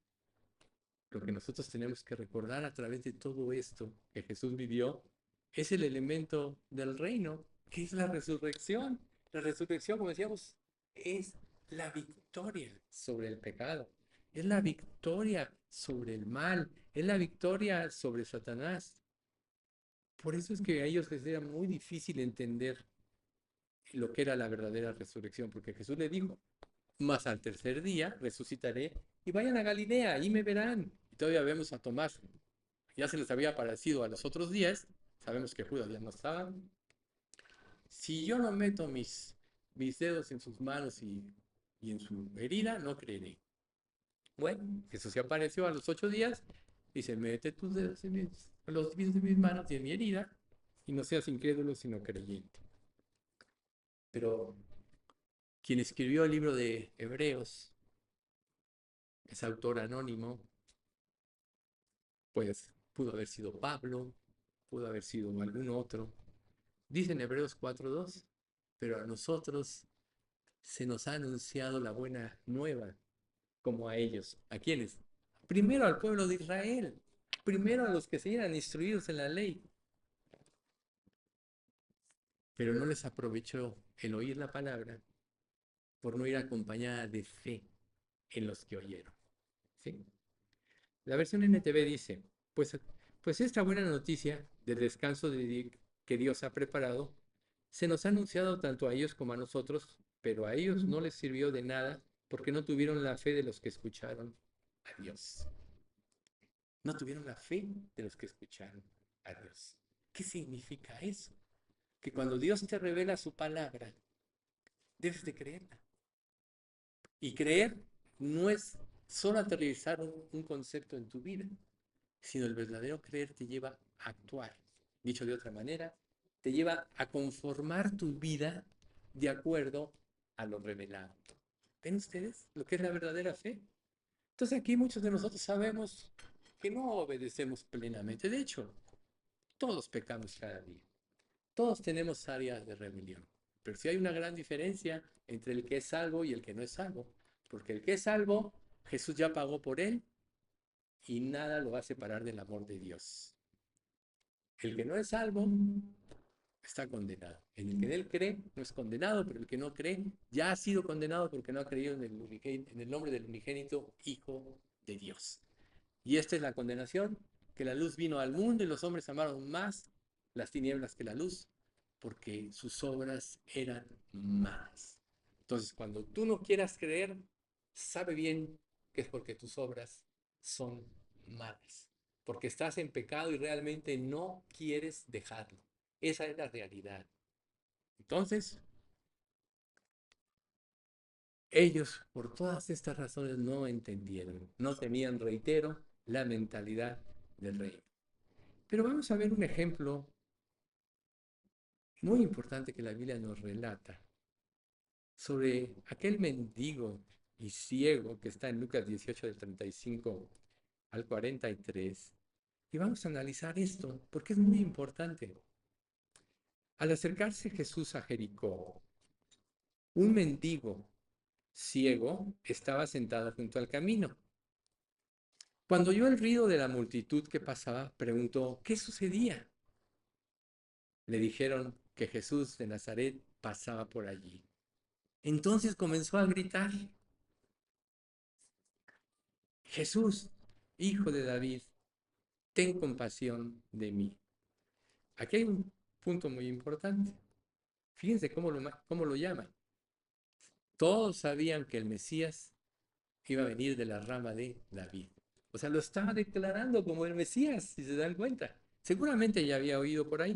S2: lo que nosotros tenemos que recordar a través de todo esto que Jesús vivió es el elemento del reino, que es la resurrección. La resurrección, como decíamos, es la victoria sobre el pecado, es la victoria sobre el mal, es la victoria sobre Satanás. Por eso es que a ellos les era muy difícil entender lo que era la verdadera resurrección, porque Jesús le dijo, más al tercer día resucitaré y vayan a Galilea, ahí me verán. Y todavía vemos a Tomás, ya se les había aparecido a los otros 10, sabemos que Judas ya no estaba. Si yo no meto mis dedos en sus manos y en su herida, no creeré. Bueno, Jesús se apareció a los 8 días y se mete tus dedos en los dedos de mis manos y en mi herida y no seas incrédulo sino creyente. Pero quien escribió el libro de Hebreos, es autor anónimo, pues pudo haber sido Pablo, pudo haber sido algún otro. Dice en Hebreos 4:2, pero a nosotros se nos ha anunciado la buena nueva, como a ellos. ¿A quiénes? Primero al pueblo de Israel, primero a los que se eran instruidos en la ley, pero no les aprovechó el oír la palabra por no ir acompañada de fe en los que oyeron. ¿Sí? La versión NTV dice, pues esta buena noticia del descanso que Dios ha preparado se nos ha anunciado tanto a ellos como a nosotros, pero a ellos no les sirvió de nada porque no tuvieron la fe de los que escucharon a Dios. No tuvieron la fe de los que escucharon a Dios. ¿Qué significa eso? Que cuando Dios te revela su palabra, debes de creerla. Y creer no es solo aterrizar un concepto en tu vida, sino el verdadero creer te lleva a actuar. Dicho de otra manera, te lleva a conformar tu vida de acuerdo a lo revelado. ¿Ven ustedes lo que es la verdadera fe? Entonces aquí muchos de nosotros sabemos que no obedecemos plenamente. De hecho, todos pecamos cada día. Todos tenemos áreas de rebelión. Pero sí hay una gran diferencia entre el que es salvo y el que no es salvo. Porque el que es salvo, Jesús ya pagó por él y nada lo va a separar del amor de Dios. El que no es salvo está condenado. En el que él cree no es condenado, pero el que no cree ya ha sido condenado porque no ha creído en el nombre del unigénito Hijo de Dios. Y esta es la condenación, que la luz vino al mundo y los hombres amaron más las tinieblas que la luz, porque sus obras eran malas. Entonces, cuando tú no quieras creer, sabe bien que es porque tus obras son malas. porque estás en pecado y realmente no quieres dejarlo. Esa es la realidad. Entonces, ellos, por todas estas razones, no entendieron, no tenían, reitero, la mentalidad del reino. Pero vamos a ver un ejemplo muy importante que la Biblia nos relata sobre aquel mendigo y ciego que está en Lucas 18 del 35 al 43. Y vamos a analizar esto porque es muy importante. Al acercarse Jesús a Jericó, un mendigo ciego estaba sentado junto al camino. Cuando oyó el ruido de la multitud que pasaba, preguntó, ¿qué sucedía? Le dijeron que Jesús de Nazaret pasaba por allí. Entonces comenzó a gritar, Jesús, hijo de David, ten compasión de mí. Aquí hay un punto muy importante. Fíjense cómo lo llama. Todos sabían que el Mesías iba a venir de la rama de David. O sea, lo estaba declarando como el Mesías, si se dan cuenta. Seguramente ya había oído por ahí.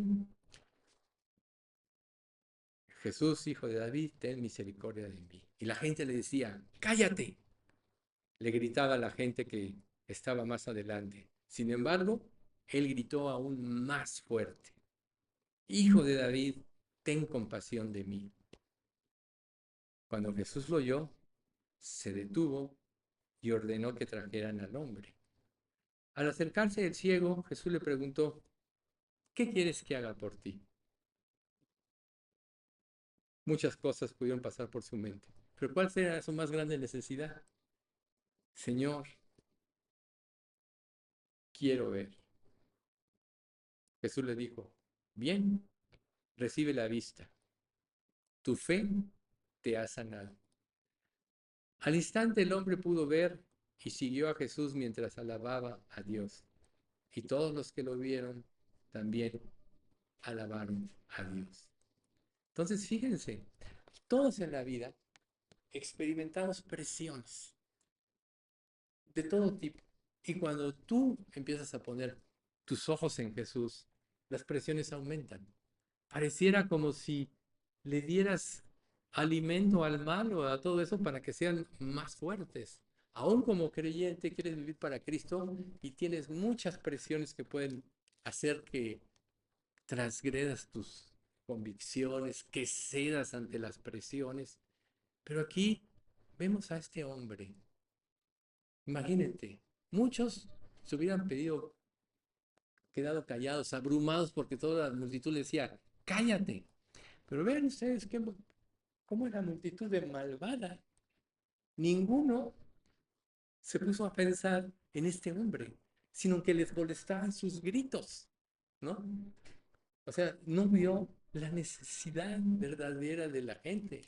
S2: Jesús, hijo de David, ten misericordia de mí. Y la gente le decía, cállate. Le gritaba a la gente que estaba más adelante. Sin embargo, él gritó aún más fuerte, hijo de David, ten compasión de mí. Cuando Jesús lo oyó, se detuvo y ordenó que trajeran al hombre. Al acercarse el ciego, Jesús le preguntó, ¿qué quieres que haga por ti? Muchas cosas pudieron pasar por su mente, pero ¿cuál será su más grande necesidad? Señor, quiero ver. Jesús le dijo, bien, recibe la vista. Tu fe te ha sanado. Al instante el hombre pudo ver y siguió a Jesús mientras alababa a Dios. Y todos los que lo vieron también alabaron a Dios. Entonces, fíjense, todos en la vida experimentamos presiones de todo tipo. Y cuando tú empiezas a poner tus ojos en Jesús, las presiones aumentan. Pareciera como si le dieras alimento al mal o a todo eso para que sean más fuertes. Aún como creyente quieres vivir para Cristo y tienes muchas presiones que pueden hacer que transgredas tus convicciones, que cedas ante las presiones. Pero aquí vemos a este hombre. Imagínate, muchos se hubieran quedado callados, abrumados porque toda la multitud le decía, cállate. Pero vean ustedes cómo era la multitud de malvada. Ninguno se puso a pensar en este hombre, sino que les molestaban sus gritos, ¿no? O sea, no vio la necesidad verdadera de la gente.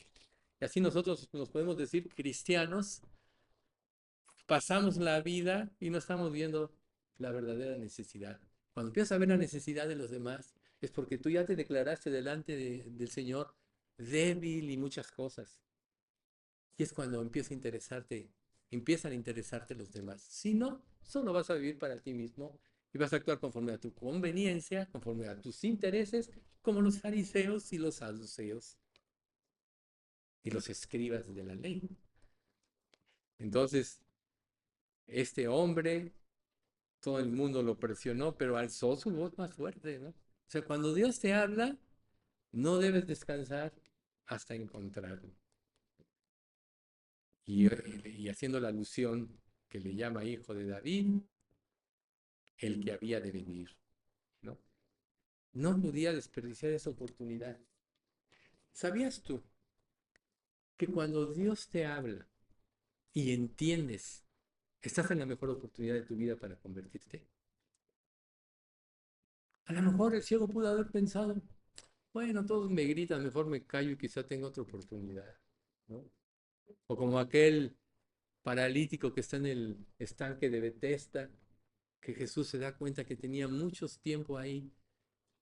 S2: Y así nosotros nos podemos decir cristianos, pasamos la vida y no estamos viendo la verdadera necesidad. Cuando empiezas a ver la necesidad de los demás, es porque tú ya te declaraste delante del Señor débil y muchas cosas. Y es cuando empiezan a interesarte los demás. Si no, solo vas a vivir para ti mismo y vas a actuar conforme a tu conveniencia, conforme a tus intereses, como los fariseos y los saduceos y los escribas de la ley. Entonces, este hombre, todo el mundo lo presionó, pero alzó su voz más fuerte, ¿no? O sea, cuando Dios te habla, no debes descansar hasta encontrarlo. Y haciendo la alusión que le llama hijo de David, el que había de venir, ¿no? No podía desperdiciar esa oportunidad. ¿Sabías tú que cuando Dios te habla y entiendes, estás en la mejor oportunidad de tu vida para convertirte? A lo mejor el ciego pudo haber pensado, bueno, todos me gritan, mejor me callo y quizá tenga otra oportunidad, ¿no? O como aquel paralítico que está en el estanque de Bethesda, que Jesús se da cuenta que tenía mucho tiempo ahí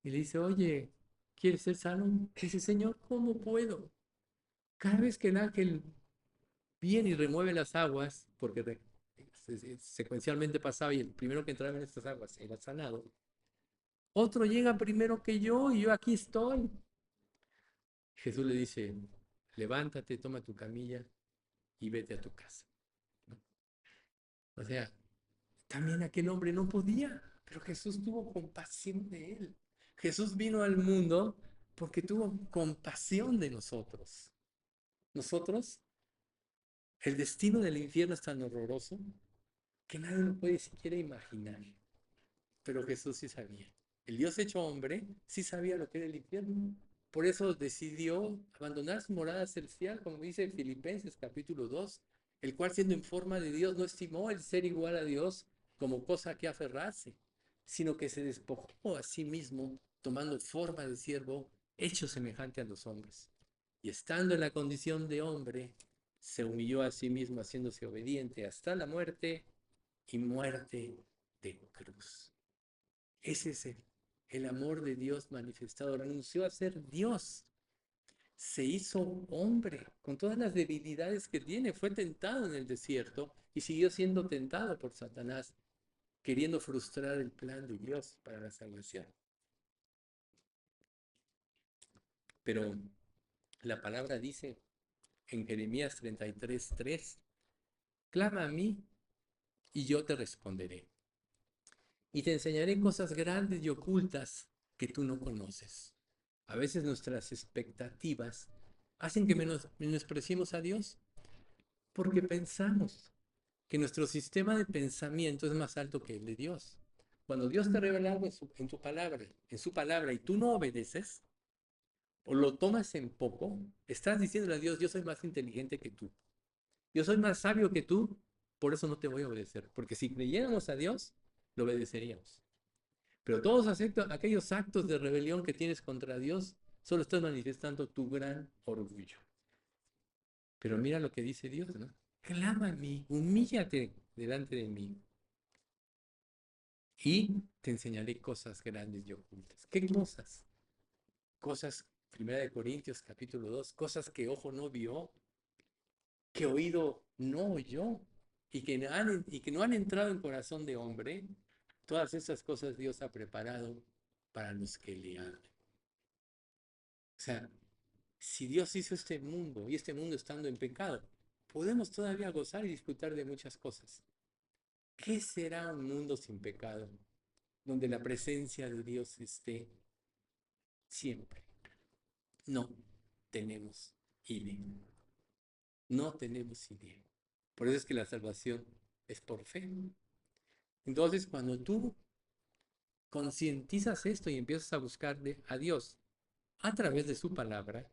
S2: y le dice, oye, ¿quieres ser sano? Dice, Señor, ¿cómo puedo? Cada vez que el ángel viene y remueve las aguas, porque secuencialmente pasaba y el primero que entraba en estas aguas era sanado. Otro llega primero que yo y yo aquí estoy. Jesús le dice, levántate, toma tu camilla y vete a tu casa. ¿No? O sea, también aquel hombre no podía, pero Jesús tuvo compasión de él. Jesús vino al mundo porque tuvo compasión de nosotros. Nosotros, el destino del infierno es tan horroroso que nadie lo puede siquiera imaginar. Pero Jesús sí sabía. El Dios hecho hombre sí sabía lo que era el infierno. Por eso decidió abandonar su morada celestial, como dice Filipenses capítulo 2, el cual siendo en forma de Dios no estimó el ser igual a Dios como cosa que aferrarse, sino que se despojó a sí mismo, tomando forma de siervo, hecho semejante a los hombres. Y estando en la condición de hombre, se humilló a sí mismo, haciéndose obediente hasta la muerte y muerte de cruz. Ese es el amor de Dios manifestado. Renunció a ser Dios. Se hizo hombre con todas las debilidades que tiene. Fue tentado en el desierto y siguió siendo tentado por Satanás, queriendo frustrar el plan de Dios para la salvación. Pero la palabra dice en Jeremías 33:3, clama a mí y yo te responderé. Y te enseñaré cosas grandes y ocultas que tú no conoces. A veces nuestras expectativas hacen que menospreciemos a Dios porque pensamos que nuestro sistema de pensamiento es más alto que el de Dios. Cuando Dios te revela algo en su palabra, y tú no obedeces o lo tomas en poco, estás diciéndole a Dios, yo soy más inteligente que tú, yo soy más sabio que tú, por eso no te voy a obedecer, porque si creyéramos a Dios, lo obedeceríamos. Pero todos aquellos actos de rebelión que tienes contra Dios, solo estás manifestando tu gran orgullo. Pero mira lo que dice Dios, ¿no? Clama a mí, humíllate delante de mí y te enseñaré cosas grandes y ocultas. ¿Qué cosas? Cosas, 1 Corintios capítulo 2, cosas que ojo no vio, que oído no oyó y que no han entrado en corazón de hombre. Todas esas cosas Dios ha preparado para los que le aman. O sea, si Dios hizo este mundo y este mundo estando en pecado, podemos todavía gozar y disfrutar de muchas cosas. ¿Qué será un mundo sin pecado, donde la presencia de Dios esté siempre? No tenemos idea. No tenemos idea. Por eso es que la salvación es por fe. Entonces, cuando tú concientizas esto y empiezas a buscarle a Dios a través de su palabra,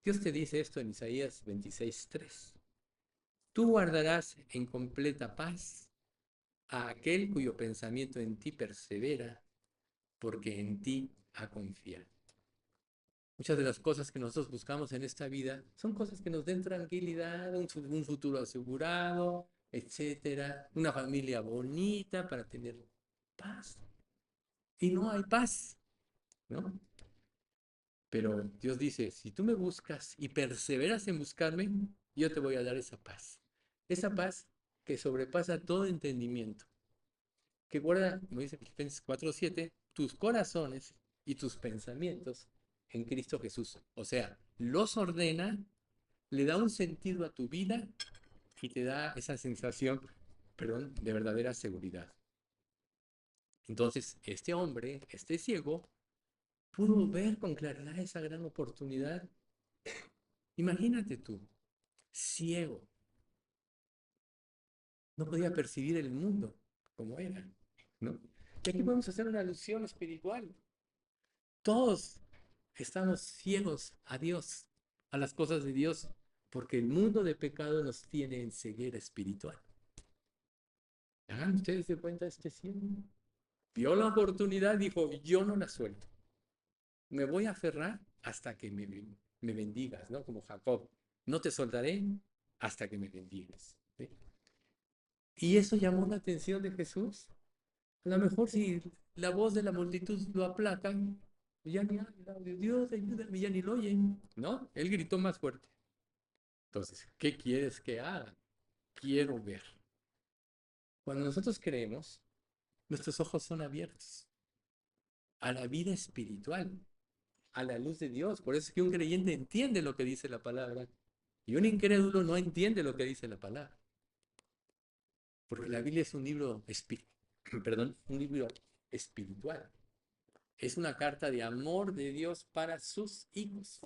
S2: Dios te dice esto en Isaías 26:3. Tú guardarás en completa paz a aquel cuyo pensamiento en ti persevera, porque en ti ha confiado. Muchas de las cosas que nosotros buscamos en esta vida son cosas que nos den tranquilidad, un futuro asegurado, etcétera, una familia bonita para tener paz. Y no hay paz, ¿no? Pero Dios dice, si tú me buscas y perseveras en buscarme, yo te voy a dar esa paz. Esa paz que sobrepasa todo entendimiento, que guarda, como dice Filipenses 4:7, tus corazones y tus pensamientos en Cristo Jesús. O sea, los ordena, le da un sentido a tu vida y te da esa sensación, perdón, de verdadera seguridad. Entonces, este hombre, este ciego, pudo ver con claridad esa gran oportunidad. Imagínate tú, ciego, no podía percibir el mundo como era, ¿no? Y aquí podemos hacer una alusión espiritual. Todos estamos ciegos a Dios, a las cosas de Dios, porque el mundo de pecado nos tiene en ceguera espiritual. Hagan ustedes de cuenta este ciego. Vio la oportunidad, dijo, yo no la suelto. Me voy a aferrar hasta que me bendigas, ¿no? Como Jacob. No te soltaré hasta que me bendigas. ¿Sí? Y eso llamó la atención de Jesús. A lo mejor si la voz de la multitud lo aplaca, ya ni habla, Dios, ayúdame, ya ni lo oyen, ¿no? Él gritó más fuerte. Entonces, ¿qué quieres que haga? Quiero ver. Cuando nosotros creemos, nuestros ojos son abiertos a la vida espiritual, a la luz de Dios. Por eso es que un creyente entiende lo que dice la palabra y un incrédulo no entiende lo que dice la palabra. Porque la Biblia es un libro, perdón, un libro espiritual. Es una carta de amor de Dios para sus hijos,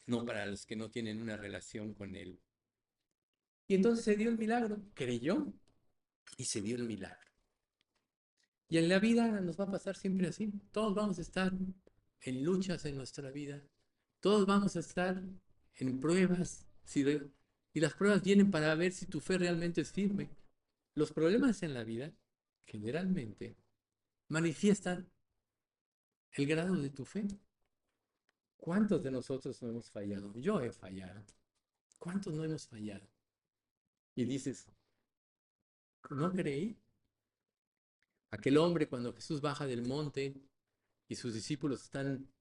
S2: no para los que no tienen una relación con Él. Y entonces se dio el milagro, creyó y se dio el milagro. Y en la vida nos va a pasar siempre así. Todos vamos a estar en luchas en nuestra vida. Todos vamos a estar en pruebas. Y las pruebas vienen para ver si tu fe realmente es firme. Los problemas en la vida generalmente manifiestan el grado de tu fe. ¿Cuántos de nosotros no hemos fallado? Yo he fallado. ¿Cuántos no hemos fallado? Y dices, no creí. Aquel hombre cuando Jesús baja del monte y sus discípulos están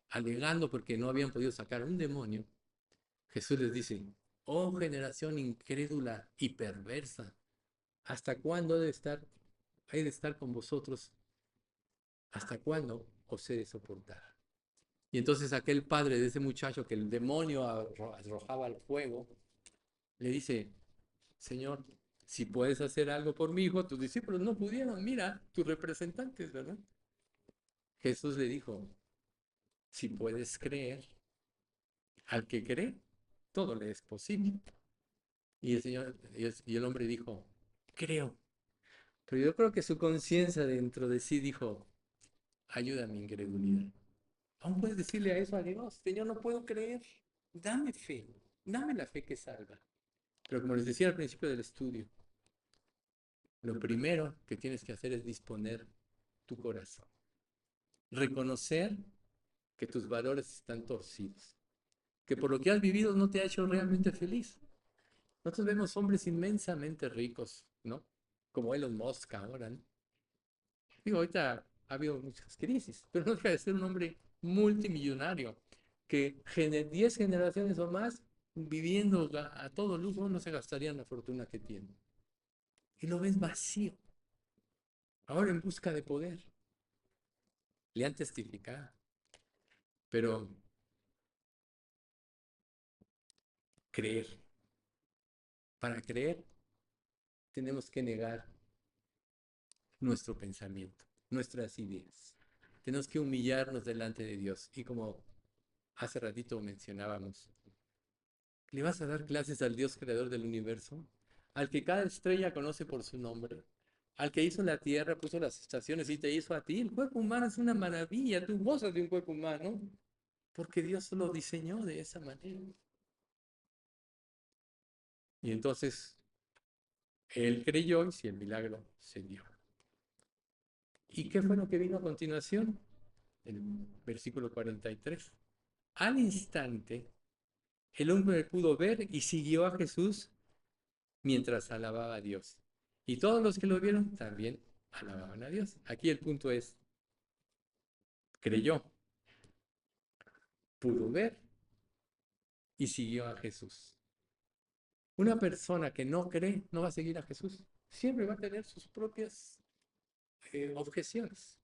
S2: alegando porque no habían podido sacar un demonio, Jesús les dice, oh generación incrédula y perversa, ¿hasta cuándo he de estar con vosotros? ¿Hasta cuándo os he de soportar? Y entonces aquel padre de ese muchacho que el demonio arrojaba al fuego, le dice, Señor, si puedes hacer algo por mi hijo, tus discípulos no pudieron, mira, tus representantes, ¿verdad? Jesús le dijo, si puedes creer, al que cree, todo le es posible. Y el hombre dijo, creo. Pero yo creo que su conciencia dentro de sí dijo, ayuda a mi incredulidad. Aún puedes decirle a eso a Dios, Señor, no puedo creer, dame fe, dame la fe que salva. Pero como les decía al principio del estudio, lo primero que tienes que hacer es disponer tu corazón. Reconocer que tus valores están torcidos, que por lo que has vivido no te ha hecho realmente feliz. Nosotros vemos hombres inmensamente ricos, ¿no? Como Elon Musk ahora, ¿no? Digo, ahorita ha habido muchas crisis, pero no deja de ser un hombre multimillonario que 10 generaciones o más viviendo a todo lujo no se gastarían la fortuna que tiene. Y lo ves vacío, ahora en busca de poder. Le han testificado, pero creer. Para creer tenemos que negar nuestro pensamiento, nuestras ideas. Tenemos que humillarnos delante de Dios. Y como hace ratito mencionábamos, ¿le vas a dar clases al Dios creador del universo? Al que cada estrella conoce por su nombre. Al que hizo la tierra, puso las estaciones y te hizo a ti. El cuerpo humano es una maravilla. Tú gozas de un cuerpo humano porque Dios lo diseñó de esa manera. Y entonces él creyó y si el milagro se dio. ¿Y qué fue lo que vino a continuación? El versículo 43. Al instante, el hombre pudo ver y siguió a Jesús mientras alababa a Dios. Y todos los que lo vieron también alababan a Dios. Aquí el punto es, creyó, pudo ver y siguió a Jesús. Una persona que no cree no va a seguir a Jesús. Siempre va a tener sus propias objeciones.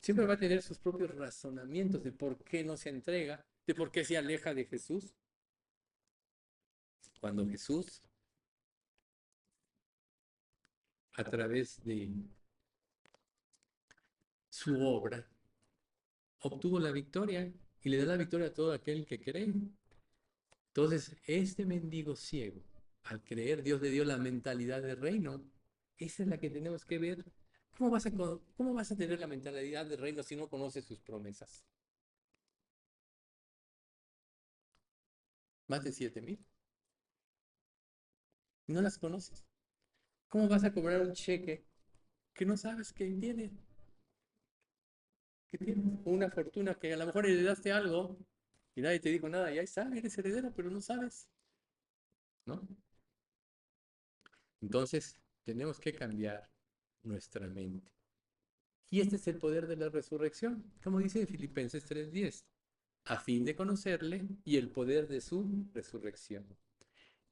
S2: Siempre va a tener sus propios razonamientos de por qué no se entrega, de por qué se aleja de Jesús. Cuando Jesús, a través de su obra, obtuvo la victoria y le da la victoria a todo aquel que cree. Entonces, este mendigo ciego, al creer, Dios le dio la mentalidad de reino. Esa es la que tenemos que ver. ¿Cómo vas a tener la mentalidad de reino si no conoces sus promesas? Más de 7,000. No las conoces. ¿Cómo vas a cobrar un cheque que no sabes que tiene? Que tiene una fortuna que a lo mejor heredaste algo y nadie te dijo nada. Y ahí está, eres heredero, pero no sabes, ¿no? Entonces, tenemos que cambiar nuestra mente. Y este es el poder de la resurrección, como dice Filipenses 3:10, a fin de conocerle y el poder de su resurrección.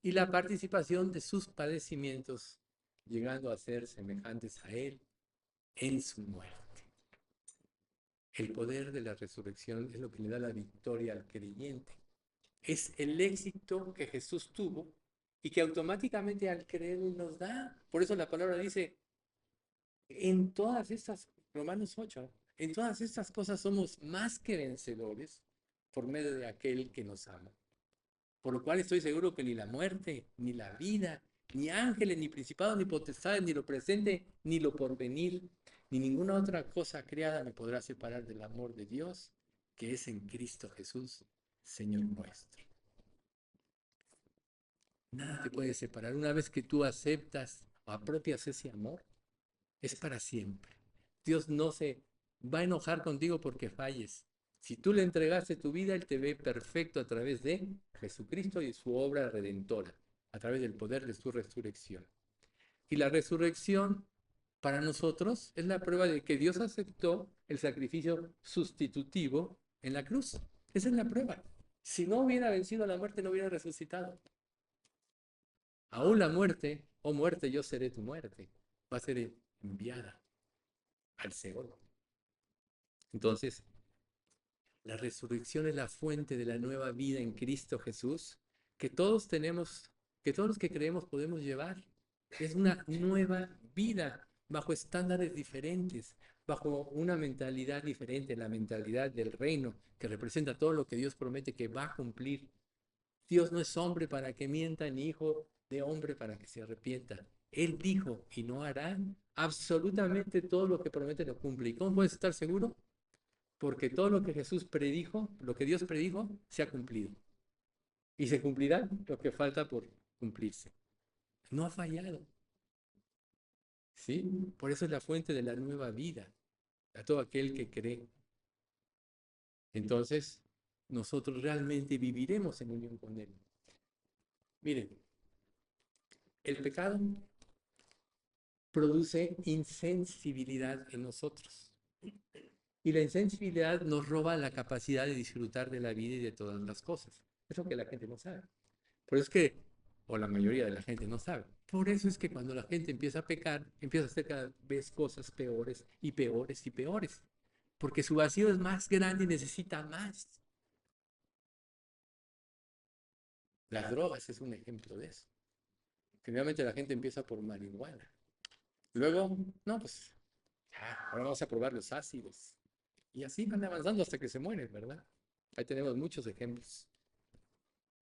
S2: y la participación de sus padecimientos, llegando a ser semejantes a Él en su muerte. El poder de la resurrección es lo que le da la victoria al creyente. Es el éxito que Jesús tuvo y que automáticamente al creer nos da. Por eso la palabra dice, en todas estas, Romanos 8, en todas estas cosas somos más que vencedores por medio de aquel que nos ama. Por lo cual estoy seguro que ni la muerte, ni la vida, ni ángeles, ni principados, ni potestades, ni lo presente, ni lo porvenir, ni ninguna otra cosa creada me podrá separar del amor de Dios, que es en Cristo Jesús, Señor nuestro. Nada te puede separar. Una vez que tú aceptas o apropias ese amor, es para siempre. Dios no se va a enojar contigo porque falles. Si tú le entregaste tu vida, Él te ve perfecto a través de Jesucristo y su obra redentora, a través del poder de su resurrección. Y la resurrección para nosotros es la prueba de que Dios aceptó el sacrificio sustitutivo en la cruz. Esa es la prueba. Si no hubiera vencido a la muerte, no hubiera resucitado. Aún la muerte, oh muerte, yo seré tu muerte, va a ser enviada al Seol. Entonces, la resurrección es la fuente de la nueva vida en Cristo Jesús, que todos tenemos, que todos los que creemos podemos llevar. Es una nueva vida bajo estándares diferentes, bajo una mentalidad diferente, la mentalidad del reino, que representa todo lo que Dios promete que va a cumplir. Dios no es hombre para que mienta, ni hijo de hombre para que se arrepienta. Él dijo y no hará absolutamente todo lo que promete lo cumple. ¿Y cómo puedes estar seguro? Porque todo lo que Jesús predijo, lo que Dios predijo, se ha cumplido. Y se cumplirá lo que falta por cumplirse. No ha fallado. ¿Sí? Por eso es la fuente de la nueva vida a todo aquel que cree. Entonces, nosotros realmente viviremos en unión con Él. Miren, el pecado produce insensibilidad en nosotros. Y la insensibilidad nos roba la capacidad de disfrutar de la vida y de todas las cosas. Es lo que la gente no sabe. Por eso es que, o la mayoría de la gente no sabe. Por eso es que cuando la gente empieza a pecar, empieza a hacer cada vez cosas peores y peores y peores. Porque su vacío es más grande y necesita más. Las drogas es un ejemplo de eso. Generalmente la gente empieza por marihuana. Luego, no, pues, ahora vamos a probar los ácidos. Y así van avanzando hasta que se mueren, ¿verdad? Ahí tenemos muchos ejemplos.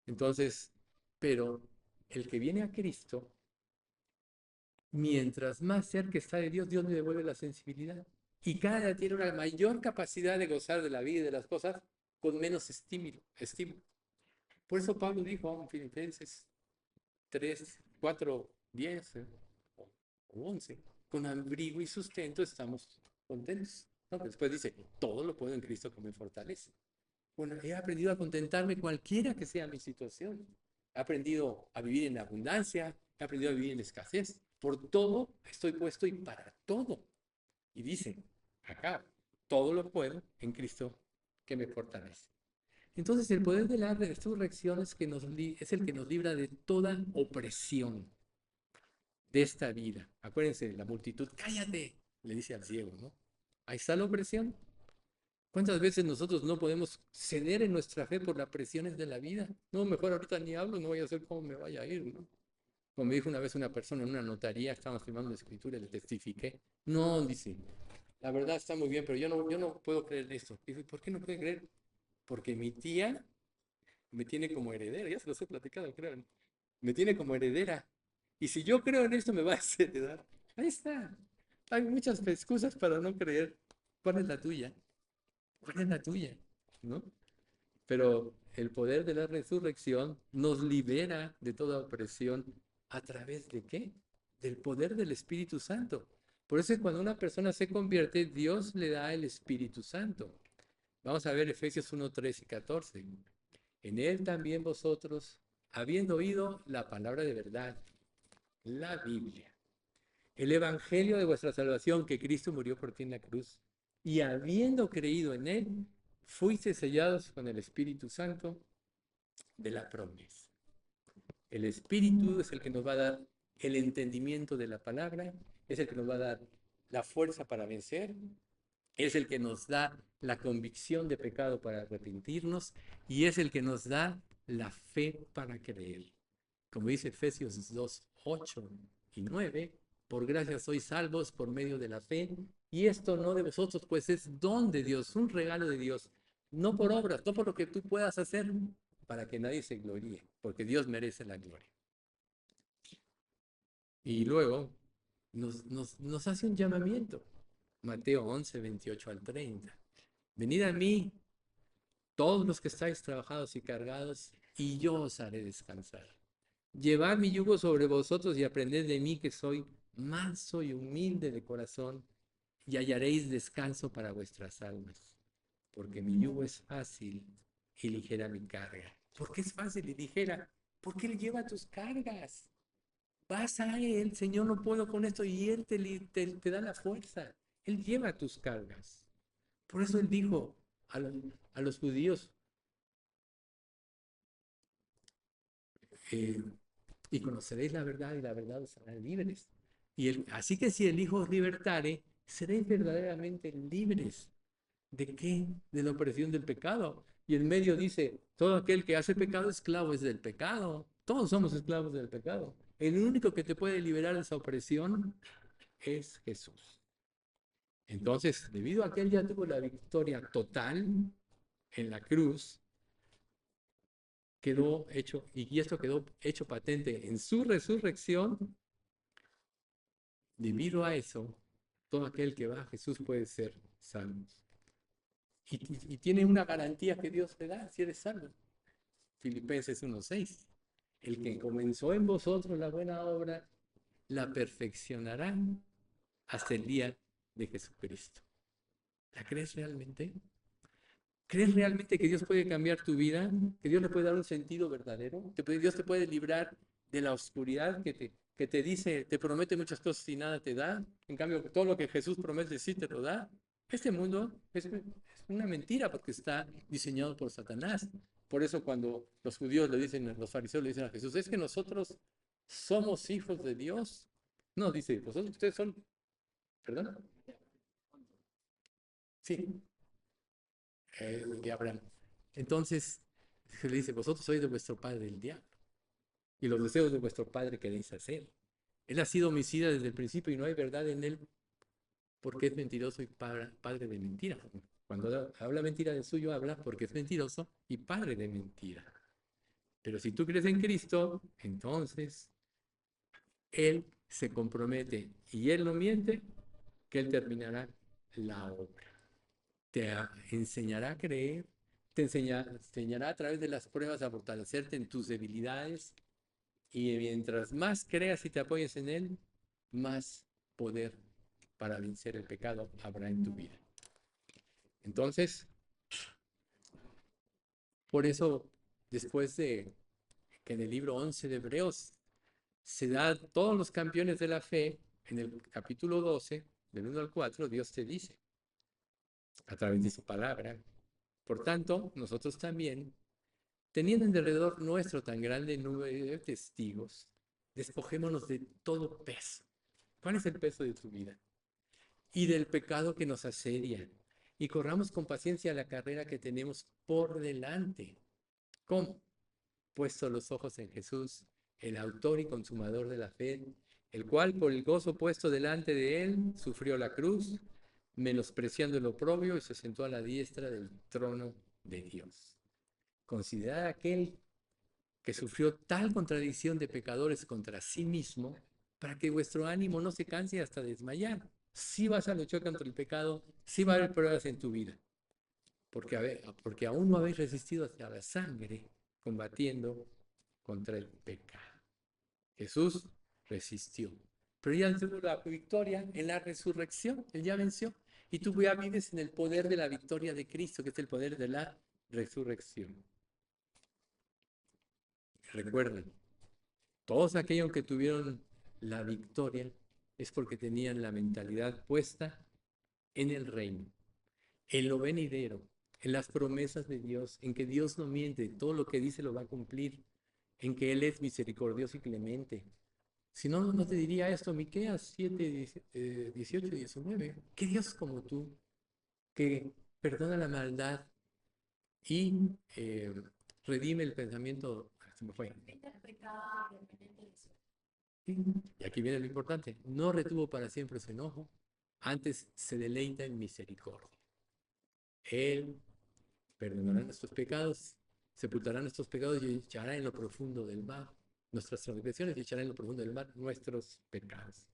S2: Entonces, pero el que viene a Cristo, mientras más cerca está de Dios, Dios le devuelve la sensibilidad. Y cada día tiene una mayor capacidad de gozar de la vida y de las cosas con menos estímulo. Por eso Pablo dijo en Filipenses 3, 4, 10 o 11, con abrigo y sustento estamos contentos. ¿No? Después dice, todo lo puedo en Cristo que me fortalece. Bueno, he aprendido a contentarme cualquiera que sea mi situación. He aprendido a vivir en abundancia, he aprendido a vivir en escasez. Por todo estoy puesto y para todo. Y dice, acá, todo lo puedo en Cristo que me fortalece. Entonces el poder de la resurrección es el que nos libra de toda opresión de esta vida. Acuérdense, la multitud, cállate, le dice al ciego, ¿no? Ahí está la opresión. ¿Cuántas veces nosotros no podemos ceder en nuestra fe por las presiones de la vida? No, mejor ahorita ni hablo, no voy a hacer cómo me vaya a ir, ¿no? Como me dijo una vez una persona en una notaría, estábamos firmando la escritura y le testifiqué. No, dice, la verdad está muy bien, pero yo no puedo creer esto. Dice, ¿por qué no puede creer? Porque mi tía me tiene como heredera, ya se los he platicado, creo. Me tiene como heredera. Y si yo creo en esto, me va a heredar. Ahí está. Hay muchas excusas para no creer. ¿Cuál es la tuya? ¿Cuál es la tuya? ¿No? Pero el poder de la resurrección nos libera de toda opresión. ¿A través de qué? Del poder del Espíritu Santo. Por eso es cuando una persona se convierte, Dios le da el Espíritu Santo. Vamos a ver Efesios 1, 13 y 14. En él también vosotros, habiendo oído la palabra de verdad, la Biblia, el evangelio de vuestra salvación, que Cristo murió por ti en la cruz, y habiendo creído en él, fuiste sellados con el Espíritu Santo de la promesa. El Espíritu es el que nos va a dar el entendimiento de la palabra, es el que nos va a dar la fuerza para vencer, es el que nos da la convicción de pecado para arrepentirnos y es el que nos da la fe para creer. Como dice Efesios 2, 8 y 9, por gracia sois salvos por medio de la fe, y esto no de vosotros, pues es don de Dios, un regalo de Dios, no por obras, no por lo que tú puedas hacer, para que nadie se gloríe, porque Dios merece la gloria. Y luego nos hace un llamamiento, Mateo 11, 28 al 30. Venid a mí, todos los que estáis trabajados y cargados, y yo os haré descansar. Llevad mi yugo sobre vosotros y aprended de mí, que soy manso y humilde de corazón, y hallaréis descanso para vuestras almas, porque mi yugo es fácil y ligera mi carga. ¿Por qué es fácil y ligera? Porque Él lleva tus cargas. Vas a Él, Señor, no puedo con esto, y Él te da la fuerza. Él lleva tus cargas. Por eso Él dijo a, a los judíos, eh, y conoceréis la verdad y la verdad os hará libres. Así que si el Hijo os libertare, seréis verdaderamente libres. ¿De qué? De la opresión del pecado. Y en medio dice, todo aquel que hace pecado, esclavo es del pecado. Todos somos esclavos del pecado. El único que te puede liberar de esa opresión es Jesús. Entonces, debido a que Él ya tuvo la victoria total en la cruz, quedó hecho, y esto quedó hecho patente en su resurrección. Debido a eso, todo aquel que va a Jesús puede ser salvo. Y tiene una garantía que Dios te da si eres salvo. Filipenses 1:6. El que comenzó en vosotros la buena obra, la perfeccionará hasta el día de Jesucristo. ¿La crees realmente? ¿Crees realmente que Dios puede cambiar tu vida? ¿Que Dios le puede dar un sentido verdadero? ¿Dios te puede librar de la oscuridad que te dice, te promete muchas cosas y nada te da? En cambio, todo lo que Jesús promete sí te lo da. Este mundo es una mentira porque está diseñado por Satanás. Por eso cuando los judíos le dicen, los fariseos le dicen a Jesús, es que nosotros somos hijos de Dios. No, dice, vosotros ustedes son, ¿perdón? Sí, de Abraham. Entonces, le dice, vosotros sois de vuestro padre el diablo, y los deseos de vuestro padre queréis hacer. Él ha sido homicida desde el principio y no hay verdad en él, porque es mentiroso y padre de mentira. Cuando habla mentira del suyo, habla porque es mentiroso y padre de mentira. Pero si tú crees en Cristo, entonces Él se compromete y Él no miente, que Él terminará la obra. Te enseñará a creer, enseñará a través de las pruebas a fortalecerte en tus debilidades y mientras más creas y te apoyes en Él, más poder para vencer el pecado habrá en tu vida. Entonces, por eso, después de que en el libro 11 de Hebreos se da todos los campeones de la fe, en el capítulo 12, del 1 al 4, Dios te dice, a través de su palabra, por tanto, nosotros también, teniendo en derredor nuestro tan grande número de testigos, despojémonos de todo peso. ¿Cuál es el peso de tu vida? Y del pecado que nos asedia. Y corramos con paciencia la carrera que tenemos por delante. ¿Cómo? Puesto los ojos en Jesús, el autor y consumador de la fe, el cual por el gozo puesto delante de él sufrió la cruz, menospreciando el oprobio y se sentó a la diestra del trono de Dios. Considerad aquel que sufrió tal contradicción de pecadores contra sí mismo, para que vuestro ánimo no se canse hasta desmayar. Si vas a luchar contra el pecado, si va a haber pruebas en tu vida, porque aún no habéis resistido hasta la sangre combatiendo contra el pecado. Jesús resistió, pero ya tuvo la victoria en la resurrección, Él ya venció, y tú ya vives en el poder de la victoria de Cristo, que es el poder de la resurrección. Recuerden, todos aquellos que tuvieron la victoria es porque tenían la mentalidad puesta en el reino, en lo venidero, en las promesas de Dios, en que Dios no miente, todo lo que dice lo va a cumplir en que Él es misericordioso y clemente. Si no, no te diría esto, Miqueas 7, 18 y 19. ¿Qué Dios como tú, que perdona la maldad y redime el pensamiento? Se me fue. Y aquí viene lo importante. No retuvo para siempre su enojo, antes se deleita en misericordia. Él perdonará nuestros pecados, sepultará nuestros pecados y echará en lo profundo del mar nuestras transgresiones y echará en lo profundo del mar nuestros pecados.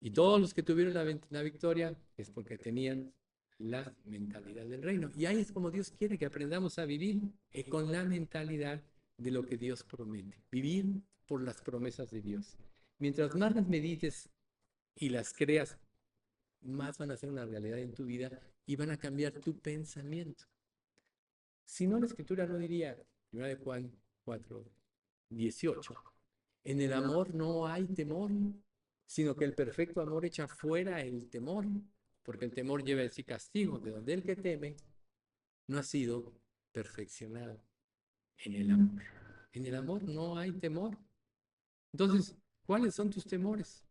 S2: Y todos los que tuvieron la victoria es porque tenían la mentalidad del reino. Y ahí es como Dios quiere que aprendamos a vivir con la mentalidad de lo que Dios promete. Vivir por las promesas de Dios. Mientras más las medites y las creas, más van a ser una realidad en tu vida y van a cambiar tu pensamiento. Si no, la Escritura no diría, 1 de Juan 4, 18, en el amor no hay temor, sino que el perfecto amor echa fuera el temor, porque el temor lleva en sí castigo, de donde el que teme no ha sido perfeccionado en el amor. En el amor no hay temor. Entonces, ¿cuáles son tus temores?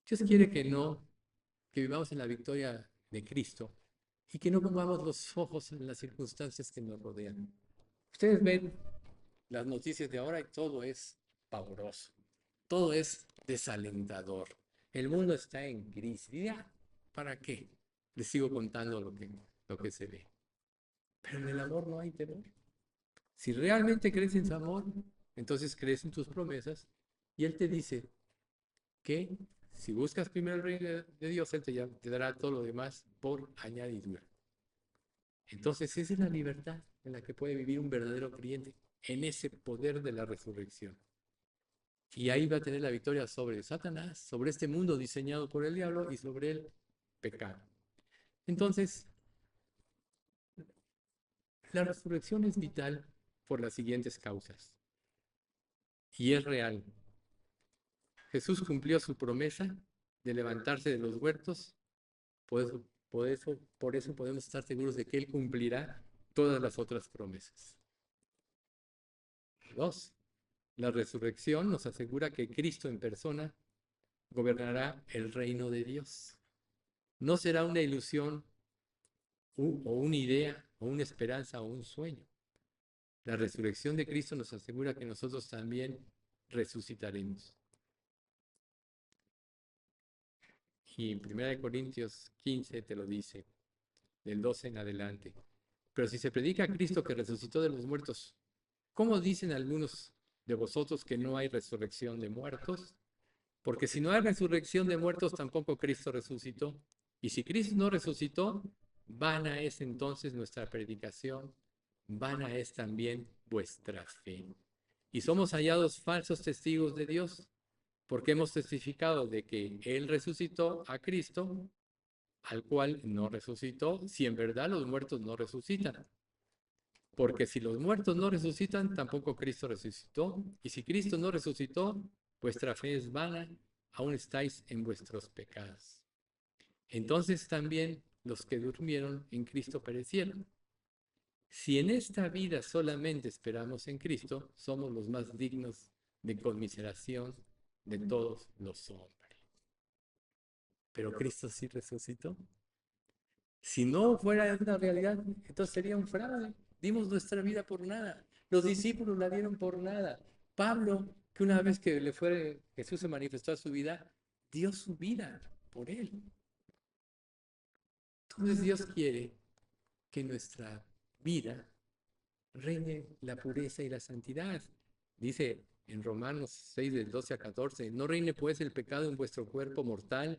S2: Dios quiere que vivamos en la victoria de Cristo y que no pongamos los ojos en las circunstancias que nos rodean. Ustedes ven las noticias de ahora y todo es pavoroso, todo es desalentador. El mundo está en crisis. ¿Y ya para qué? Les sigo contando lo que se ve. Pero en el amor no hay temor. Si realmente crees en su amor, entonces crees en tus promesas y Él te dice que si buscas primero el reino de Dios, Él te dará todo lo demás por añadidura. Entonces esa es la libertad en la que puede vivir un verdadero creyente, en ese poder de la resurrección. Y ahí va a tener la victoria sobre Satanás, sobre este mundo diseñado por el diablo y sobre el pecado. Entonces, la resurrección es vital por las siguientes causas. Y es real. Jesús cumplió su promesa de levantarse de los huertos. Por eso podemos estar seguros de que Él cumplirá todas las otras promesas. Dos, la resurrección nos asegura que Cristo en persona gobernará el reino de Dios. No será una ilusión o una idea o una esperanza o un sueño. La resurrección de Cristo nos asegura que nosotros también resucitaremos. Y en 1 Corintios 15 te lo dice, del 12 en adelante. Pero si se predica a Cristo que resucitó de los muertos, ¿cómo dicen algunos de vosotros que no hay resurrección de muertos? Porque si no hay resurrección de muertos, tampoco Cristo resucitó. Y si Cristo no resucitó, vana es entonces nuestra predicación, vana es también vuestra fe. Y somos hallados falsos testigos de Dios, porque hemos testificado de que Él resucitó a Cristo, al cual no resucitó, si en verdad los muertos no resucitan. Porque si los muertos no resucitan, tampoco Cristo resucitó. Y si Cristo no resucitó, vuestra fe es vana, aún estáis en vuestros pecados. Entonces también los que durmieron en Cristo perecieron. Si en esta vida solamente esperamos en Cristo, somos los más dignos de conmiseración de todos los hombres. Pero Cristo sí resucitó. Si no fuera una realidad, entonces sería un fraude. Dimos nuestra vida por nada. Los discípulos la dieron por nada. Pablo, que una vez que Jesús se manifestó a su vida, dio su vida por él. Entonces Dios quiere que en nuestra vida reine la pureza y la santidad. Dice en Romanos 6, del 12 a 14, no reine pues el pecado en vuestro cuerpo mortal,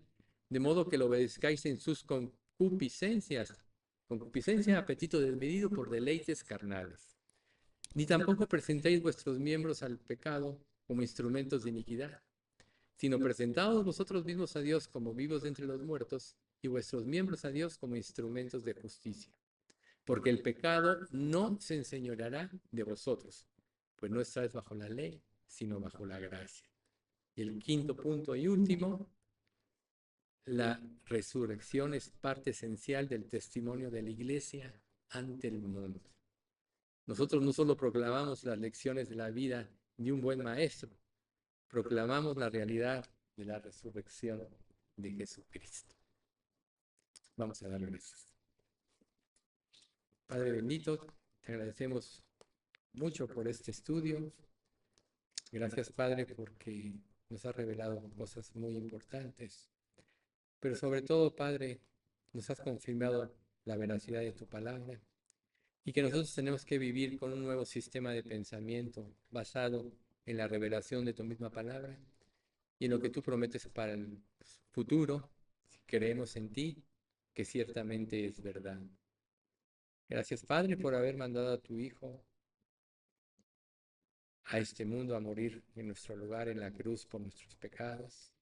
S2: de modo que lo obedezcáis en sus concupiscencias. Concupiscencia, apetito desmedido por deleites carnales. Ni tampoco presentéis vuestros miembros al pecado como instrumentos de iniquidad, sino presentaos vosotros mismos a Dios como vivos de entre los muertos y vuestros miembros a Dios como instrumentos de justicia. Porque el pecado no se enseñoreará de vosotros, pues no estáis bajo la ley, sino bajo la gracia. Y el quinto punto y último, la resurrección es parte esencial del testimonio de la iglesia ante el mundo. Nosotros no solo proclamamos las lecciones de la vida de un buen maestro, proclamamos la realidad de la resurrección de Jesucristo. Vamos a darle gracias. Padre bendito, te agradecemos mucho por este estudio. Gracias, Padre, porque nos has revelado cosas muy importantes. Pero sobre todo, Padre, nos has confirmado la veracidad de tu palabra y que nosotros tenemos que vivir con un nuevo sistema de pensamiento basado en la revelación de tu misma palabra y en lo que tú prometes para el futuro, si creemos en ti, que ciertamente es verdad. Gracias, Padre, por haber mandado a tu Hijo a este mundo a morir en nuestro lugar en la cruz por nuestros pecados.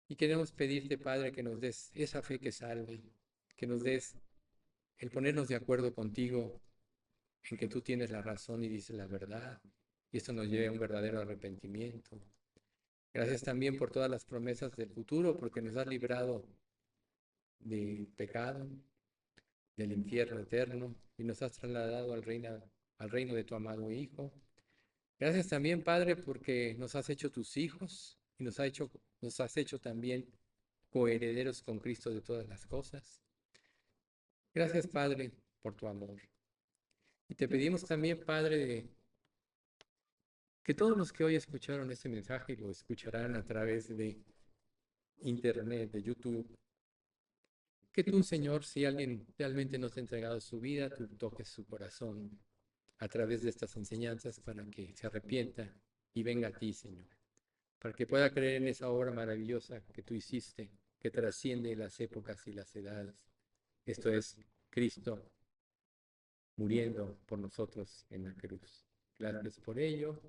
S2: Y queremos pedirte, Padre, que nos des esa fe que salve, que nos des el ponernos de acuerdo contigo en que tú tienes la razón y dices la verdad. Y esto nos lleve a un verdadero arrepentimiento. Gracias también por todas las promesas del futuro, porque nos has librado del pecado, del infierno eterno, y nos has trasladado al reino de tu amado Hijo. Gracias también, Padre, porque nos has hecho tus hijos y nos has hecho también coherederos con Cristo de todas las cosas. Gracias, Padre, por tu amor. Y te pedimos también, Padre, que todos los que hoy escucharon este mensaje lo escucharán a través de Internet, de YouTube, que tú, Señor, si alguien realmente nos ha entregado su vida, tú toques su corazón a través de estas enseñanzas para que se arrepienta y venga a ti, Señor, para que pueda creer en esa obra maravillosa que tú hiciste, que trasciende las épocas y las edades. Esto es Cristo muriendo por nosotros en la cruz. Gracias por ello.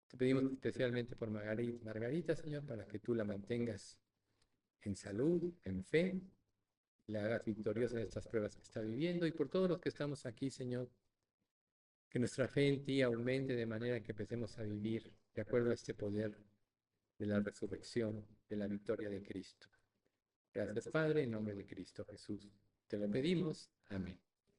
S2: Te pedimos especialmente por Margarita, Señor, para que tú la mantengas en salud, en fe, la hagas victoriosa en estas pruebas que está viviendo y por todos los que estamos aquí, Señor, que nuestra fe en ti aumente de manera que empecemos a vivir de acuerdo a este poder de la resurrección, de la victoria de Cristo. Gracias, Padre, en nombre de Cristo Jesús. Te lo pedimos. Amén.